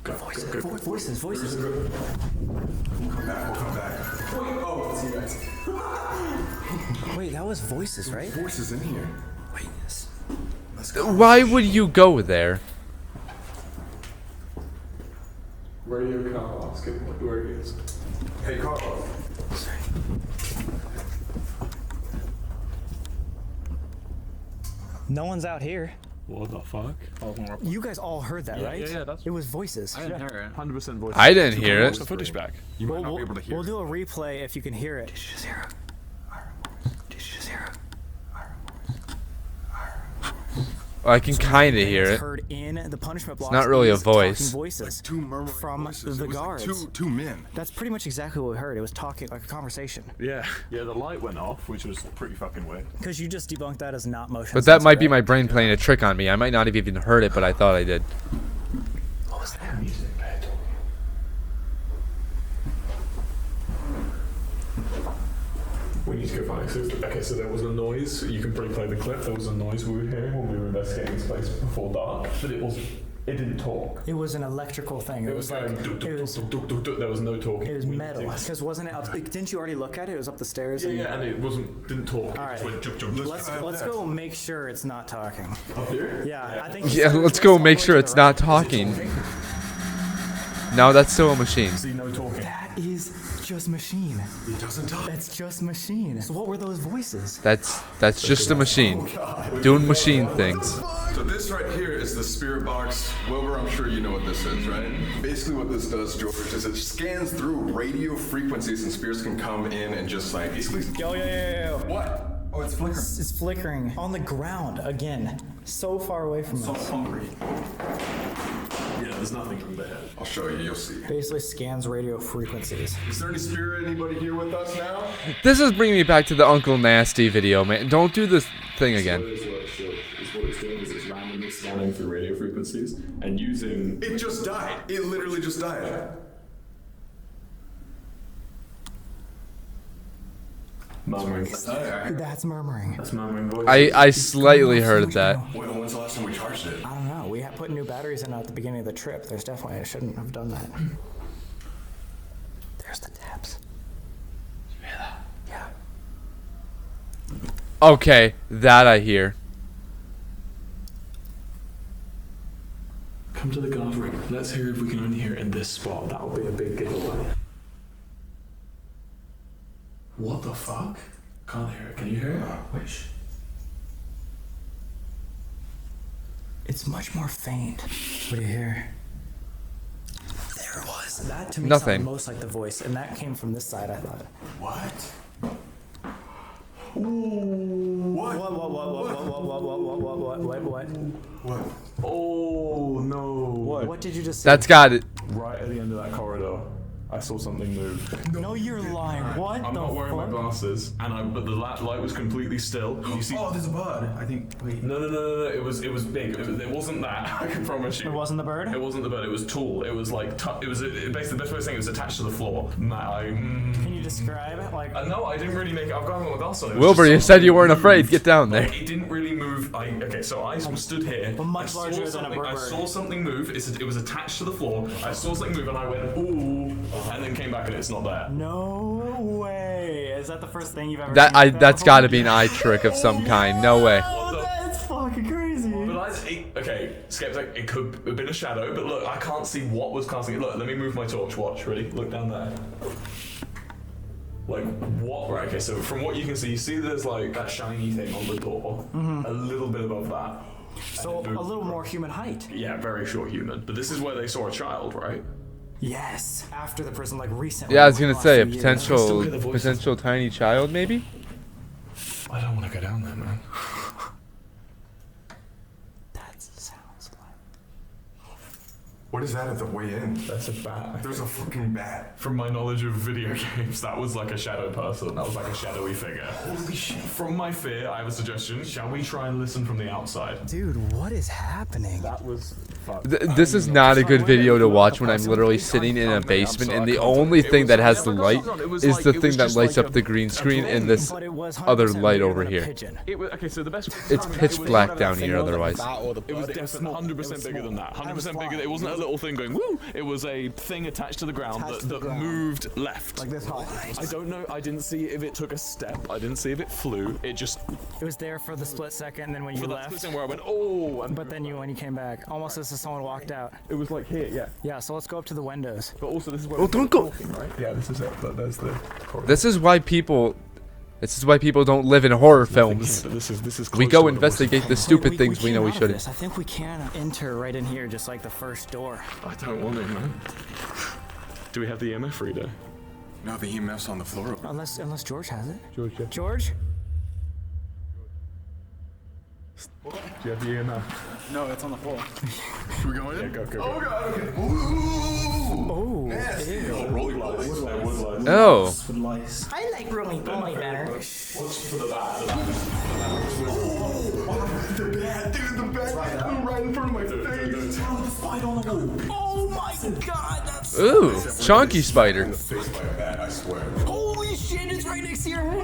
Go. Voices. We'll come back. Oh, see you guys. Wait, that was voices, right? Forces in here. Wait, yes. Let's go. Why would you go there? Radio Carl, ask him where he is. Hey, Carl. No one's out here. What the fuck? You guys all heard that, right? Yeah, that's. It was voices. I didn't hear it. 100% voice. I didn't hear Watch it. the footage back. You might not be able to hear We'll it. do a replay if you can hear it. Did you just hear it? Did you just hear it? I can kind of hear it. Heard in the punishment blocks. It's not really a is talking voice. Voices Two murmuring from voices. the It was guards. like two men. That's pretty much exactly what we heard. It was talking like a conversation. Yeah, the light went off, which was pretty fucking weird. Because you just debunked that as not motion. But that might be sensor, my right? brain playing a trick on me. I might not have even heard it, but I thought I did. What was that? Music, we need to go find it. Okay, so there was a noise. You can probably play the clip. There was a noise we were hearing when we were investigating this place before dark, but it didn't talk. It was an electrical thing. It was like there was no talking. It was metal. Because wasn't it up? Didn't you already look at it? It was up the stairs. Yeah, and it didn't talk. All right. It just went jump, jump. Let's go make sure it's not talking. Up here? Yeah, I think. Yeah, let's go make sure it's not talking. No, that's still a machine. See, no talking. That is just machine. It doesn't talk. That's just machine. So what were those voices? That's just a machine. Doing machine things. So this right here is the spirit box. Wilbur, I'm sure you know what this is, right? Basically what this does, George, is it scans through radio frequencies and spirits can come in and just like basically... Yo. What? Oh, it's flickering. It's flickering on the ground again. So far away from us. Hungry. Yeah, there's nothing from there. I'll show you, you'll see. Basically scans radio frequencies. Is there any spirit, anybody here with us now? This is bringing me back to the Uncle Nasty video, man. Don't do this thing again. What it's doing is it's randomly scanning through radio frequencies and using... It just died. It literally just died. Murmuring. That's murmuring. That's murmuring voices. I slightly heard that. Wait, when's the last time we charged it? I don't know. We put new batteries in at the beginning of the trip. There's definitely I shouldn't have done that. There's the taps. You hear that? Yeah. Okay, that I hear. Come to the guard room. Let's hear if we can only hear it in this spot. That will be a big giveaway. What the fuck? Can't hear it. Can you hear it? Wish. It's much more faint. What do you hear? There it was. That to me Nothing. sounded most like the voice, and that came from this side, I thought. What? What? Oh no. What did you just say? That's got it. Right at the end of that corridor, I saw something move. No, you're lying. What I'm the not wearing my fuck? glasses, but the light was completely still. You see? Oh, there's a bird. I think. Wait. No. It was big. It wasn't that. I can promise you. It wasn't the bird? It wasn't the bird. It was tall. It was like it was basically the best way of saying it was attached to the floor. Can you describe it? Like no, I didn't really make it. I've got my glasses on. It was Wilbur, just you said you weren't moved. afraid. Get down there. Like, it didn't really move. Okay, so I stood here. But much I larger saw than a something- I bird. saw something move. It was attached to the floor. I saw something move, and I went ooh, and then came back, and it's not there. no way. Is that the first thing you've ever seen? That's got to be an eye trick of some kind. No way. That's fucking crazy. But okay, Skeptic, it could have been a shadow, but look, I can't see what was casting it. Look, let me move my torch. Watch, ready? Look down there. Like, what? Right, okay, so from what you can see, there's like that shiny thing on the door. A little bit above that. So a little more human height. Yeah, very short human. But this is where they saw a child, right? Yes. After the prison, like recently. Yeah, I was gonna last say a few years. potential tiny child, maybe. I don't want to go down there, man. That sounds like. What is that at the way in? That's a bat. There's a fucking bat. From my knowledge of video games, that was like a shadow person. That was like a shadowy figure. Holy shit. From my fear, I have a suggestion. Shall we try and listen from the outside? Dude, what is happening? That was This is not a good video to watch when I'm literally sitting in a basement and the only thing that has the light is the thing that lights up the green screen and this other light over here. Okay, so the best. It's pitch black down here otherwise. It was definitely 100% bigger than that. 100% bigger. It wasn't a little thing going woo. It was a thing attached to the ground that moved left. Like this high. I don't know. I didn't see if it took a step. I didn't see if it flew. It just. It was there for the split second, and then when you For that left. split second where I went oh. But then when you came back, almost as if someone walked out. It was like here, yeah. Yeah, so let's go up to the windows. But also this is where. Oh, don't go. Right? Yeah, this is it. But there's the. This is why people This is why people don't live in horror films. This is We close go to what it investigate the stupid things we know we shouldn't. I think we can enter right in here, just like the first door. I don't want it, man. Do we have the EMF reader? No, the EMF's on the floor. Unless George has it. George, yeah. George? Do you have the EMF? No, it's on the floor. Should we go in? Yeah, go. Oh god, okay. Ooh. Oh, Nasty. Rolly lights. Oh. I like rolling bully better. What's for the bad? The bat, dude, the bat right in front of my face. Fight on the wall. Oh my god, that's Ooh, chunky spider. In the face by a bat, I swear. holy shit, it's right next to your head.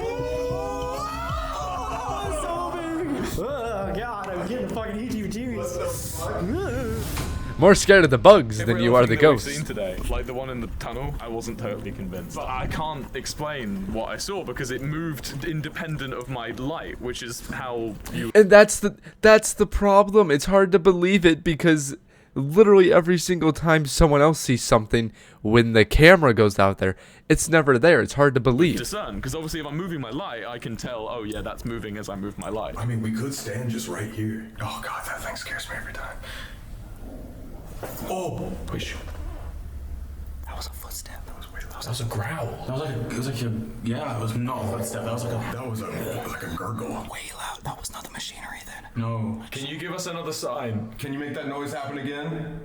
Oh god, I'm getting the fucking heebie-jeebies. More scared of the bugs than you are the ghosts. Seen today, like the one in the tunnel, I wasn't totally convinced. But I can't explain what I saw because it moved independent of my light, which is how you. And that's the problem. It's hard to believe it because literally every single time someone else sees something, when the camera goes out there, it's never there. It's hard to believe. Discern, because obviously if I'm moving my light, I can tell, oh yeah, that's moving as I move my light. I mean, we could stand just right here. Oh god, that thing scares me every time. Oh, push. That was a footstep. That was a growl. It was like a, yeah, it was not a footstep. That was like a gurgle. Way loud. That was not the machinery then. No. Can you give us another sign? Can you make that noise happen again?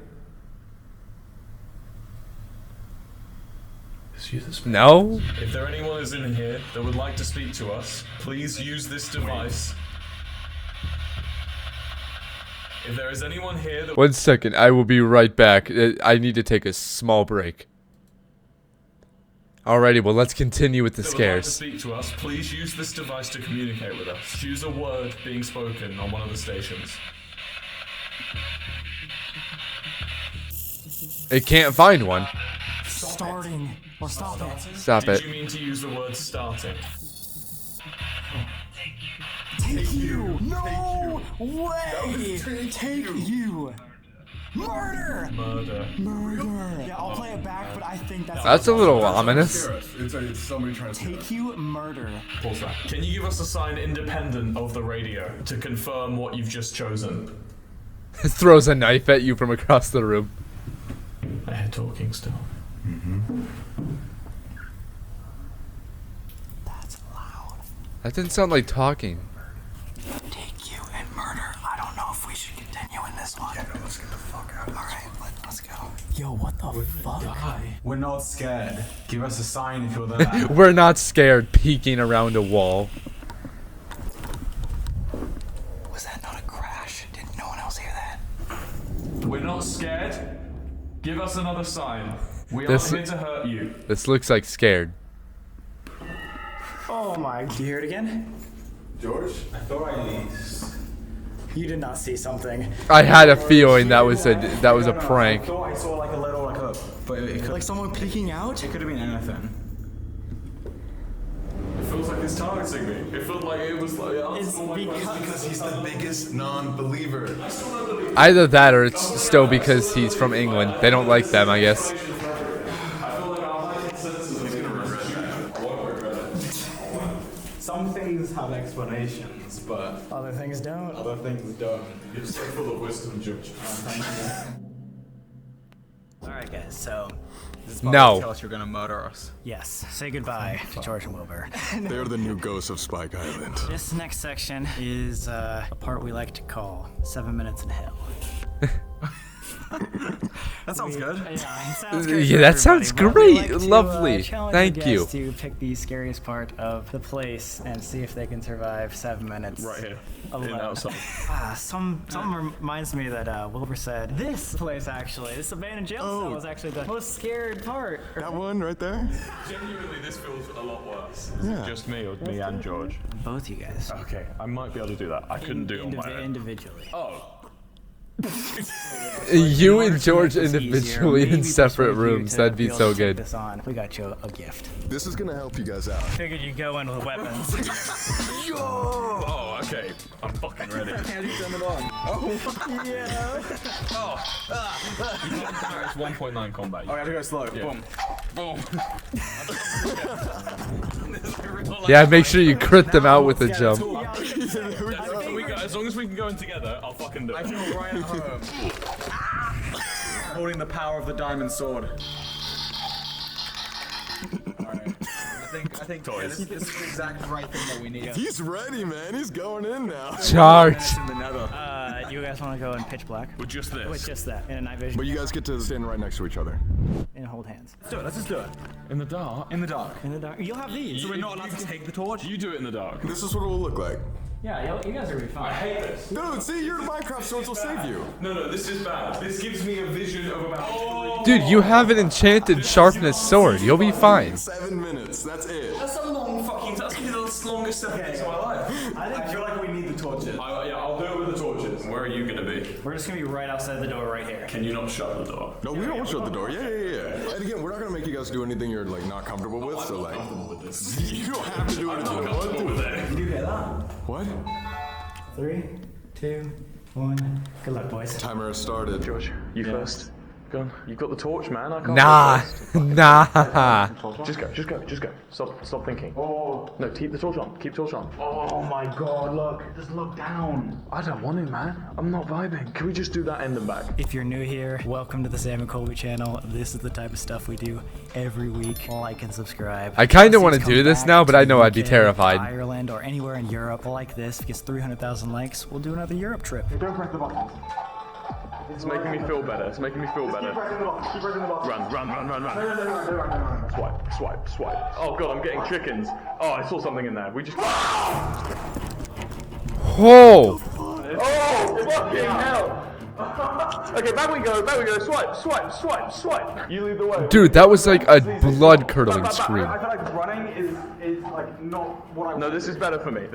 No? If there anyone is in here that would like to speak to us, please use this device. If there is anyone here that 1 second, I will be right back. I need to take a small break. Alrighty, well, let's continue with the would like to scares. speak to us, please use this device to communicate with us. Choose a word being spoken on one of the stations. It can't find one. Starting. Or stop it. Stop Did it. you mean to use the word starting? Take you! No way! Take you! Murder! Murder. Yeah, I'll play it back, but I think That's a little ominous. It's somebody trying to Take you, murder. Pause that. Can you give us a sign independent of the radio to confirm what you've just chosen? Throws a knife at you from across the room. They're talking still. That's loud. That didn't sound like talking. Take you and murder. I don't know if we should continue in this one. Yeah, no, let's get the fuck out of this. Alright, let's go. Yo, what the fuck? We're not scared. Give us a sign if you're there. We're not scared peeking around a wall. Was that not a crash? Did no one else hear that? We're not scared. Give us another sign. We This- aren't here to hurt you. This looks like scared. Oh my. Do you hear it again? George? I thought You did not see something. I had a feeling that was a prank. I thought I saw like a little, but it could, Like someone peeking out? it could have been anything. It feels like it's targeting me. It felt like it was like. It's Because he's the biggest non-believer. Either that or it's still because he's from England. They don't like them, I guess. Some things have explanations, but Other things don't. other things don't. You're so full of wisdom, George. Alright guys, so No. Tell us you're gonna murder us. yes, say goodbye to George and Wilbur. They're the new ghosts of Spike Island. This next section is a part we like to call 7 Minutes in Hell. That sounds good. Yeah, it sounds good Yeah, for that sounds everybody, but we great. like to, Lovely. challenge Thank our you. guests to pick the scariest part of the place and see if they can survive 7 minutes. Right here. Alone. In outside. Something reminds me that Wilbur said this place actually, this abandoned jail cell was actually the most scared part. That one right there? Genuinely, this feels a lot worse. Yeah. Just me or me and George. Both you guys. Okay, I might be able to do that. I couldn't do it on my own. Individually. Oh. You and To George make this easier, individually in maybe separate persuade you rooms. to That'd be be able so to take good. This on. We got you a gift. This is gonna help you guys out. Figured you'd go in with weapons. Oh, okay. I'm fucking ready. How do you turn it on? Yeah. It's 1.9 combat. Oh, I gotta go slow. Yeah. Boom. Boom. Yeah, make sure you crit them out with a jump. As long as we can go in together, I'll fucking do it. I feel right at home. Holding the power of the diamond sword. Alright. I think this is the exact right thing that we need. He's ready, man. He's going in now. Charge. You guys want to go in pitch black? With just this? With just that, in a night vision. But you guys get to stand right next to each other. And hold hands. Let's do it. Let's just do it. In the dark? In the dark. In the dark. You'll have these. So we're not allowed to take the torch? You do it in the dark. This is what it will look like. Yeah, you guys are gonna be fine. I hate this. Dude, see, your Minecraft swords will save you. No, this is bad. This gives me a vision of about... Dude, you have an enchanted sharpness sword. You'll be fine. 7 minutes. That's it. That's a long fucking... That's gonna be the longest 7 minutes of my life. I feel like we need the torches. Yeah, I'll do it with the torches. Where are you gonna be? We're just gonna be right outside the door right here. Can you not shut the door? No, we don't shut the door. Yeah. And again, we're not gonna make you guys do anything you're like not comfortable with. So like, you don't have to do it if you don't want to. You do get that? What? 3, 2, 1. Good luck, boys. Timer has started. George, you first. Go on. You've got the torch, man. I can't Nah. go first. Nah. Just go. Stop thinking. Oh. No, keep the torch on. Keep torch on. Oh my god, look. Just look down. I don't want to, man. I'm not vibing. Can we just do that end and back? If you're new here, welcome to the Sam and Colby channel. This is the type of stuff we do every week. Like and subscribe. I kind of want to do this now, but I know I'd be terrified. Ireland or anywhere in Europe like this. If it gets 300,000 likes, we'll do another Europe trip. Don't press the button. It's making me feel better. It's making me feel better. Keep pressing the button. Keep pressing the button. Run. No. Swipe. Oh god, I'm getting chickens. Oh, I saw something in there. We just... Oh. Oh, fucking hell. Okay, back we go. Swipe. You lead the way. Dude, that was like a blood-curdling scream. I feel like running is like not what I want. No, this is better for me.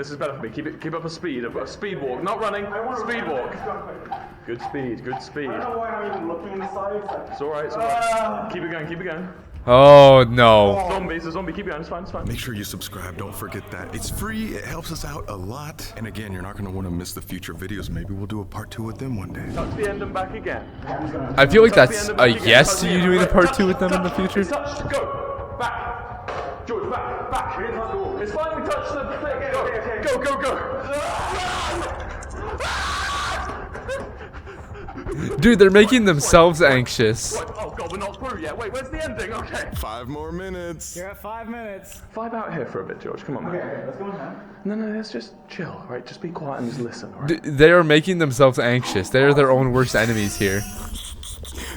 Keep up a speed walk. Not running, speed walk. Good speed. I don't know why I'm even looking in the sides. It's alright. Keep it going. Oh no. Zombies, a zombie, keep going, it's fine. Make sure you subscribe, don't forget that. It's free, it helps us out a lot. And again, you're not gonna wanna miss the future videos. Maybe we'll do a part 2 with them one day. Touch the end and back again. I feel like that's a yes to you doing a part 2 with them in the future. Touch, go, back. George, back. It's fine, we touch the thing. Go. Dude, they're making themselves anxious. Oh god, we're not through yet. Wait, where's the ending? Okay. 5 more minutes. You're at 5 minutes. Vibe out here for a bit, George. Come on, man. Okay, let's go in now. No, let's just chill, right? Just be quiet and just listen, alright? They are making themselves anxious. They are their own worst enemies here.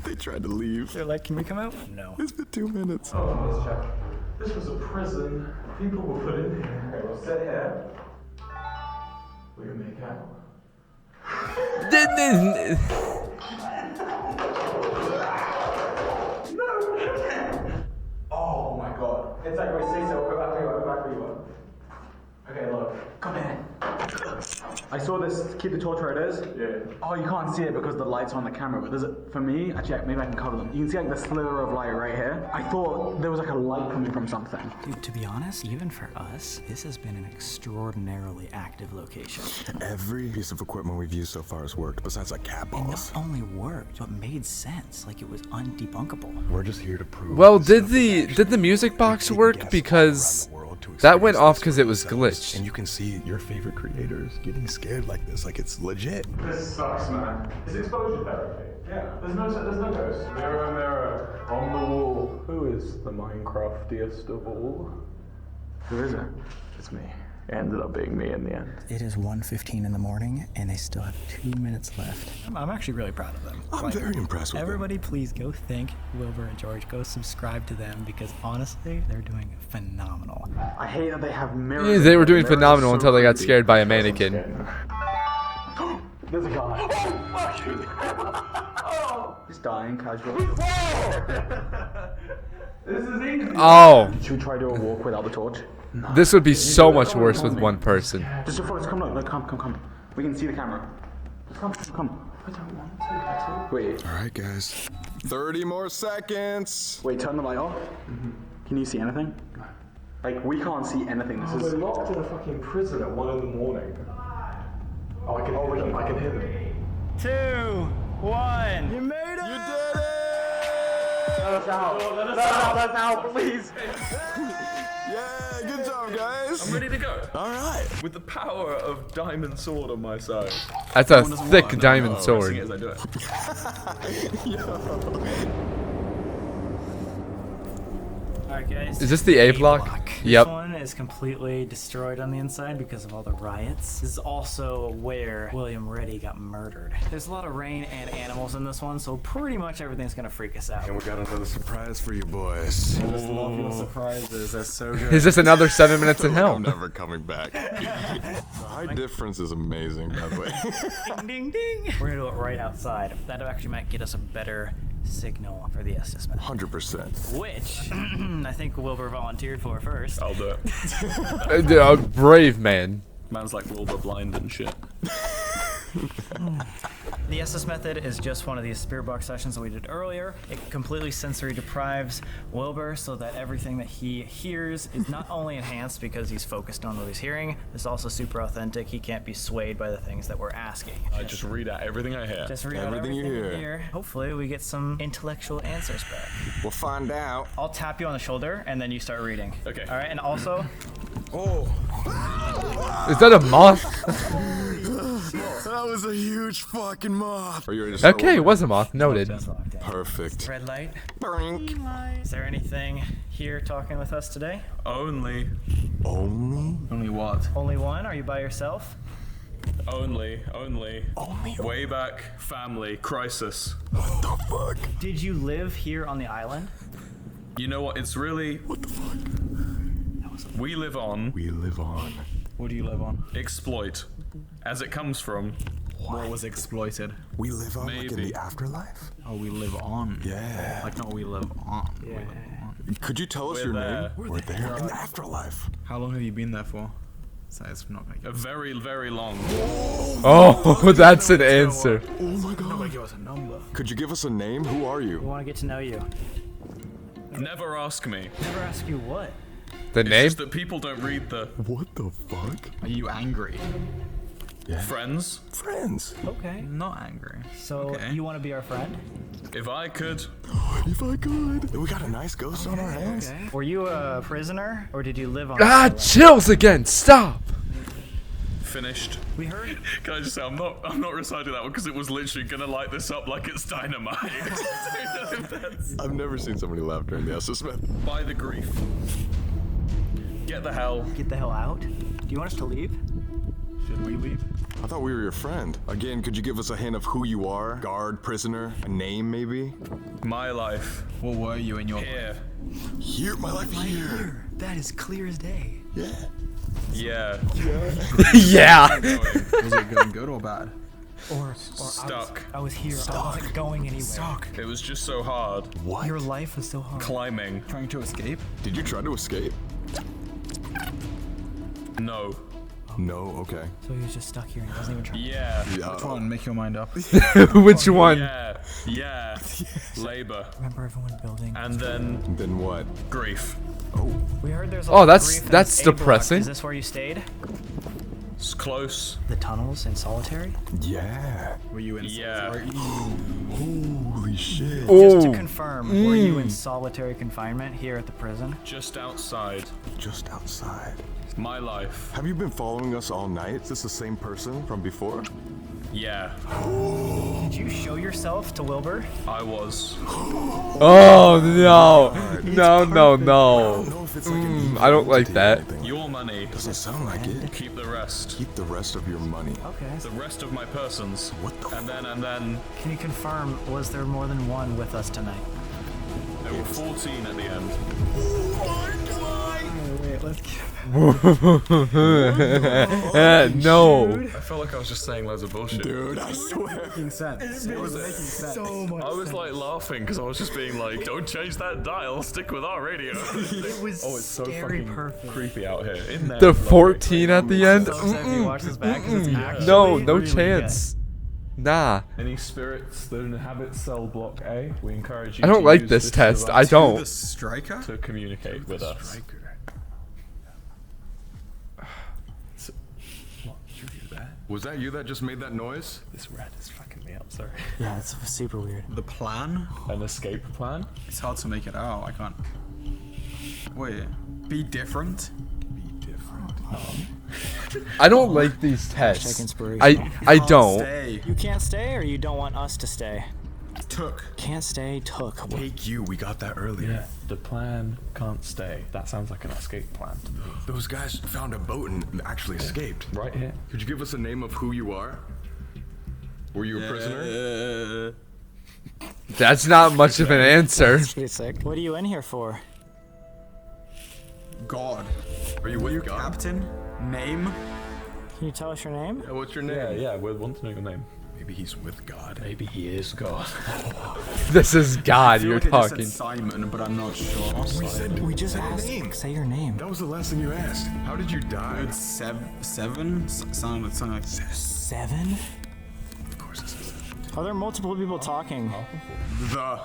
They tried to leave. They're like, can we come out? No. It's been 2 minutes. Oh, let's check. This was a prison. People were put in here. Okay, we'll sit here. We can make out. Oh my god. It's like we see so go back where you were. Okay, look. Come in. I saw this, keep the torch where it is. Yeah. Oh, you can't see it because the light's on the camera, but there's a, for me, actually, maybe I can cover them. You can see like the slither of light right here. I thought there was like a light coming from something. Dude, to be honest, even for us, this has been an extraordinarily active location. Every piece of equipment we've used so far has worked, besides like cat It balls. not only worked, but made sense. Like it was undebunkable. We're just here to prove. Well, did the music box work? Because that went off because it was glitched. And you can see your favorite creators getting scared like this, like it's legit. This sucks, man. It's exposure therapy. Yeah. There's no ghost. Mirror on the wall. Who is the Minecraftiest of all? Who is it? It's me. It ended up being me in the end. It is 1:15 in the morning, and they still have 2 minutes left. I'm actually really proud of them. I'm very impressed with them. Everybody, please go thank Wilbur and George. Go subscribe to them because honestly, they're doing phenomenal. I hate that they have mirrors. They were doing phenomenal until they got scared by a mannequin. There's a guy. Oh, fuck you. Oh. He's dying casually. This is easy. Oh. Should we try to do a walk without the torch? No. This would be so much worse with one person. Just before us, come. We can see the camera. Just come. I don't want to. Wait. Alright, guys. 30 more seconds. Wait, turn the light off. Can you see anything? Like, we can't see anything. This is. We're locked in a fucking prison at 1 in the morning. Oh, I can hear them. 2, 1. You made it! You did it! Let us out. Let us out, please. Yeah, good job, guys. I'm ready to go. All right. With the power of diamond sword on my side. That's a thick diamond Pressing sword. it as I do it. Alright guys. Is this the A block? Yep. This one is completely destroyed on the inside because of all the riots. This is also where William Reddy got murdered. There's a lot of rain and animals in this one, so pretty much everything's gonna freak us out. And we got another surprise for you boys. I just love your surprises. That's so good. Is this another 7 minutes in hell? I'm never coming back. The height difference is amazing, by the way. Ding ding ding! We're gonna do it right outside. That actually might get us a better signal for the Estes method. 100%. Which I think Wilbur volunteered for first. I'll do it. A brave man. Man's like Wilbur blind and shit. The Estes method is just one of these spirit box sessions that we did earlier. It completely sensory deprives Wilbur so that everything that he hears is not only enhanced because he's focused on what he's hearing, it's also super authentic. He can't be swayed by the things that we're asking. I just read out everything I hear. Just read out Everything you hear. Hopefully we get some intellectual answers back. We'll find out. I'll tap you on the shoulder and then you start reading. Okay. All right, and also... Oh. Is that a moth? That was a huge fucking moth. Are you ready to start? Okay, it was a moth. Noted. Perfect. Red light. Brink. Is there anything here talking with us today? Only. Only what? Only one? Are you by yourself? Only. Way back, family, crisis. What the fuck? Did you live here on the island? You know what? It's really. What the fuck? We live on. We live on. What do you live on? Exploit. As it comes from. What was exploited? We live on like in Maybe. the afterlife? Oh, we live on. Yeah. Like, no, we live on. Yeah. We live on. Could you tell us We're your there. name? We're there in the afterlife. How long have you been there for? So it's not gonna A very, very long. Oh, that's an answer. Oh my god. give us a number. Could you give us a name? Who are We you? want to get to know you. Never ask me. Never ask you what. The It's name? just that people don't read the What the fuck? Are you angry? friends. Friends. Okay. Not angry. So Okay. you want to be our friend? If I could. If I could. We got a nice ghost on our hands. Okay. Were you a prisoner or did you live on? Ah, chills again. Stop. Finished. We heard. Can I just say I'm not reciting that one because it was literally gonna light this up like it's dynamite. I've never seen somebody laugh during the Estes method. By the grief. Get the hell. Get the hell out. Do you want us to leave? Should we leave? I thought we were your friend. Again, could you give us a hint of who you are? Guard, prisoner, a name maybe? My life. What were you in your Here. Here, my life here. That is clear as day. Yeah. Yeah. Yeah. Was it going good or bad? Or Stuck. I was here. I wasn't going anywhere. It was just so hard. What? Your life was so hard. Climbing. Trying to escape? Did you try to escape? No. No, okay. So he was just stuck here and he wasn't even trying. Yeah. Which one? Make your mind up. Which one? Yeah. Yeah. Labor. Remember everyone building. And then Then what? grief. We heard there's a Oh, lot of that's- grief in that's this A block. depressing. Is this where you stayed? It's close. The tunnels in solitary? Yeah. Were you in Yeah. Holy shit. Just to Oh. confirm, were you in solitary confinement here at the prison? Just outside. Just outside. My life. Have you been following us all night? Is this the same person from before? Yeah. Did you show yourself to Wilbur? I was. Oh no. No, no, I don't no. know if it's like an evil I don't like entity or that. anything. Your money. Doesn't sound like it. Keep the rest. Keep the rest of your money. Okay. The rest of my persons. What the And then Can you confirm, was there more than one with us tonight? there were 14 at the end. Wait, let's get No. I felt like I was just saying loads of bullshit. Dude, I swear. Making sense. It was making sense. so much. I was like laughing because I was just being like, don't change that dial, stick with our radio. It was Oh, it's so scary fucking perfect. creepy out here. In there. The 14 at the end? So upset if you watch this back 'cause it's actually No, no really chance. Nah. Any spirits that inhabit cell block A, we encourage you I don't to like use this test. I device don't. The striker? to communicate with us. Striker. Was that you that just made that noise? This rat is fucking me up, sorry. Yeah, it's super weird. The plan? An escape plan? It's hard to make it out. I can't. Wait. Be different? Be different. I don't like these tests. Check inspiration. I don't. Stay. You can't stay, or you don't want us to stay? Took. Can't stay, took. Take you. We got that earlier. Yeah, the plan can't stay. That sounds like an escape plan to me. Those guys found a boat and actually escaped. Right here. Could you give us a name of who you are? Were you a prisoner? That's not much of an answer. That's pretty sick. What are you in here for? God. Are you with God? Captain? Name? Can you tell us your name? Yeah, what's your name? Yeah, we want to know your name. Maybe he's with God. Maybe he is God. This is God you're I feel like it talking. just said Simon, but I'm not sure. We just asked. Say your name. That was the last thing you asked. How did you die? It's seven? Sounded like 7? Of course it's Are there multiple people talking? the.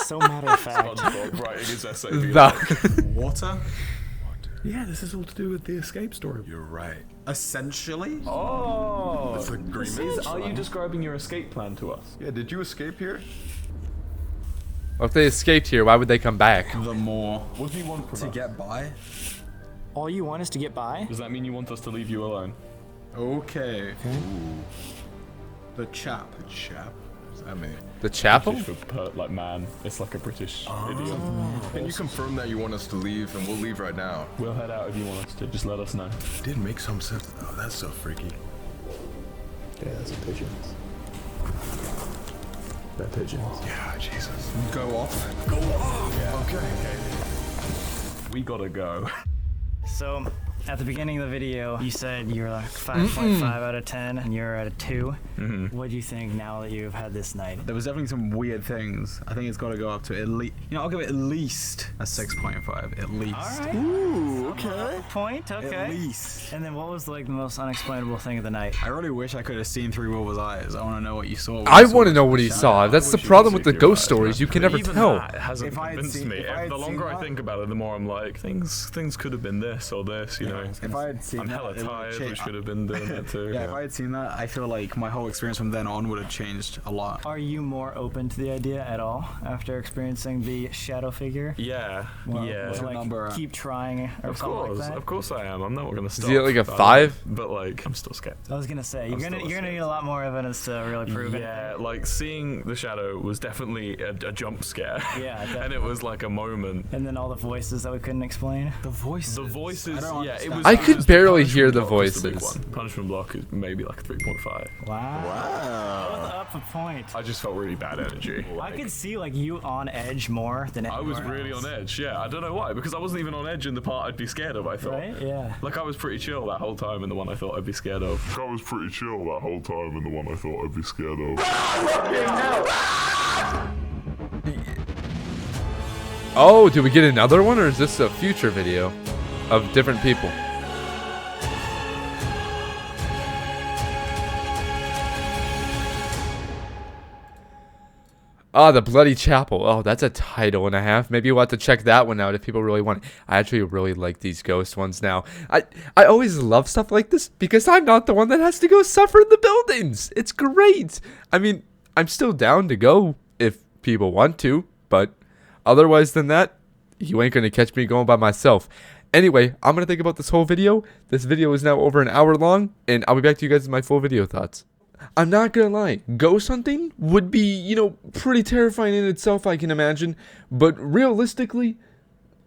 So matter of fact. SpongeBob writing his essay. Water? Yeah, this is all to do with the escape story. You're right. Essentially? Oh! That's agreement. Are you describing your escape plan to us? Yeah, did you escape here? Well, if they escaped here, why would they come back? The more. What do you want from To us? get by? All you want is to get by? Does that mean you want us to leave you alone? Okay. Ooh. The chap. The chap? What's that mean? The chapel? British for like man. It's like a British idiom. Can you confirm that you want us to leave and we'll leave right now? We'll head out if you want us to. Just let us know. It did make some sense. Oh, that's so freaky. Yeah, that's some pigeons. They're pigeons. Yeah, Jesus. Go off. Go off! Yeah. Okay. We gotta go. So, at the beginning of the video, you said you're like 5.5 out of 10, and you're at a 2. What do you think now that you've had this night? There was definitely some weird things. I think it's got to go up to at least. You know, I'll give it at least a 6.5. At least. All right. Ooh, okay. Point, okay. At least. And then what was like the most unexplainable thing of the night? I really wish I could have seen through Wilbur's eyes. I want to know what you saw. I want to know what he saw. That's the problem with the ghost stories. You can never Even tell. that hasn't If I had convinced seen- me. if I had The longer seen I that- think about it, the more I'm like, things could have been this or this, you know. If I had seen I'm that, hella it would've tired. We changed. should have been doing that too. Yeah, if I had seen that, I feel like my whole experience from then on would have changed a lot. Are you more open to the idea at all after experiencing the shadow figure? Yeah. Well, Yeah. to, like, number? keep trying or something like that? Of course I am. I'm not gonna stop. he at, like, a but- 5? But like, I'm still scared. I was gonna say you're gonna need a lot more evidence to really prove it. Yeah, like seeing the shadow was definitely a jump scare. Yeah, and it was like a moment. And then all the voices that we couldn't explain. The voices. The voices, yeah, it was. I it could was barely punishment hear the block was the big voices. one. Punishment block is maybe like a 3.5. Wow. Up a point. I just felt really bad energy. I could see like you on edge more than I was anywhere really else. on edge, yeah. I don't know why, because I wasn't even on edge in the part I'd be scared of, I thought. Right? Yeah. Like, I was pretty chill that whole time in the one I thought I'd be scared of. I was pretty chill that whole time in the one I thought I'd be scared of. Oh, did we get another one, or is this a future video of different people? Ah, the Bloody Chapel. Oh, that's a title and a half. Maybe we'll have to check that one out if people really want it. I actually really like these ghost ones now. I always love stuff like this because I'm not the one that has to go suffer in the buildings. It's great. I mean, I'm still down to go if people want to, but otherwise than that, you ain't gonna catch me going by myself. Anyway, I'm gonna think about this whole video. This video is now over an hour long, and I'll be back to you guys with my full video thoughts. I'm not gonna lie, ghost hunting would be, you know, pretty terrifying in itself, I can imagine. But realistically,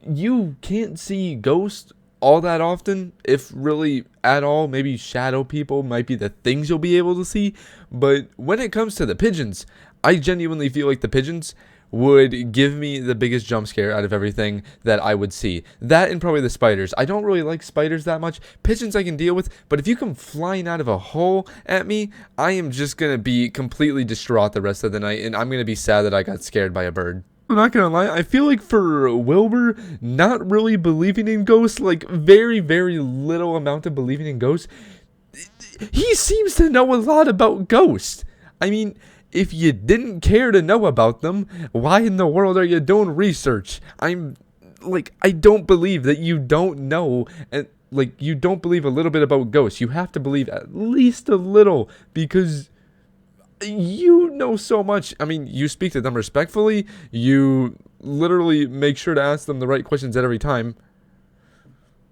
you can't see ghosts all that often, if really at all. Maybe shadow people might be the things you'll be able to see. But when it comes to the pigeons, I genuinely feel like the pigeons would give me the biggest jump scare out of everything that I would see. That and probably the spiders. I don't really like spiders that much. Pigeons I can deal with, but if you come flying out of a hole at me, I am just going to be completely distraught the rest of the night, and I'm going to be sad that I got scared by a bird. I'm not gonna lie, I feel like for Wilbur, not really believing in ghosts, like very, very little amount of believing in ghosts, he seems to know a lot about ghosts. I mean, if you didn't care to know about them, why in the world are you doing research? I don't believe that you don't know, and like, you don't believe a little bit about ghosts. You have to believe at least a little, because you know so much. I mean, you speak to them respectfully. You literally make sure to ask them the right questions at every time.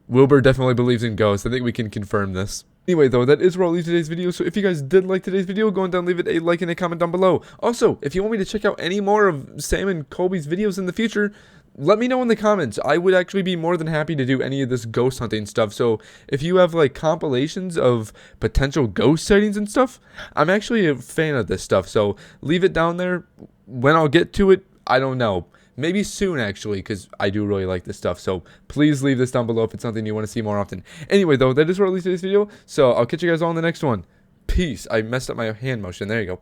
Wilbur definitely believes in ghosts. I think we can confirm this. Anyway, though, that is where I'll leave today's video. So if you guys did like today's video, go on down, leave it a like and a comment down below. Also, if you want me to check out any more of Sam and Colby's videos in the future, let me know in the comments. I would actually be more than happy to do any of this ghost hunting stuff. So if you have like compilations of potential ghost sightings and stuff, I'm actually a fan of this stuff. So leave it down there. When I'll get to it, I don't know. Maybe soon, actually, because I do really like this stuff. So please leave this down below if it's something you want to see more often. Anyway, though, that is where I'll leave today's video. So I'll catch you guys all in the next one. Peace. I messed up my hand motion. There you go.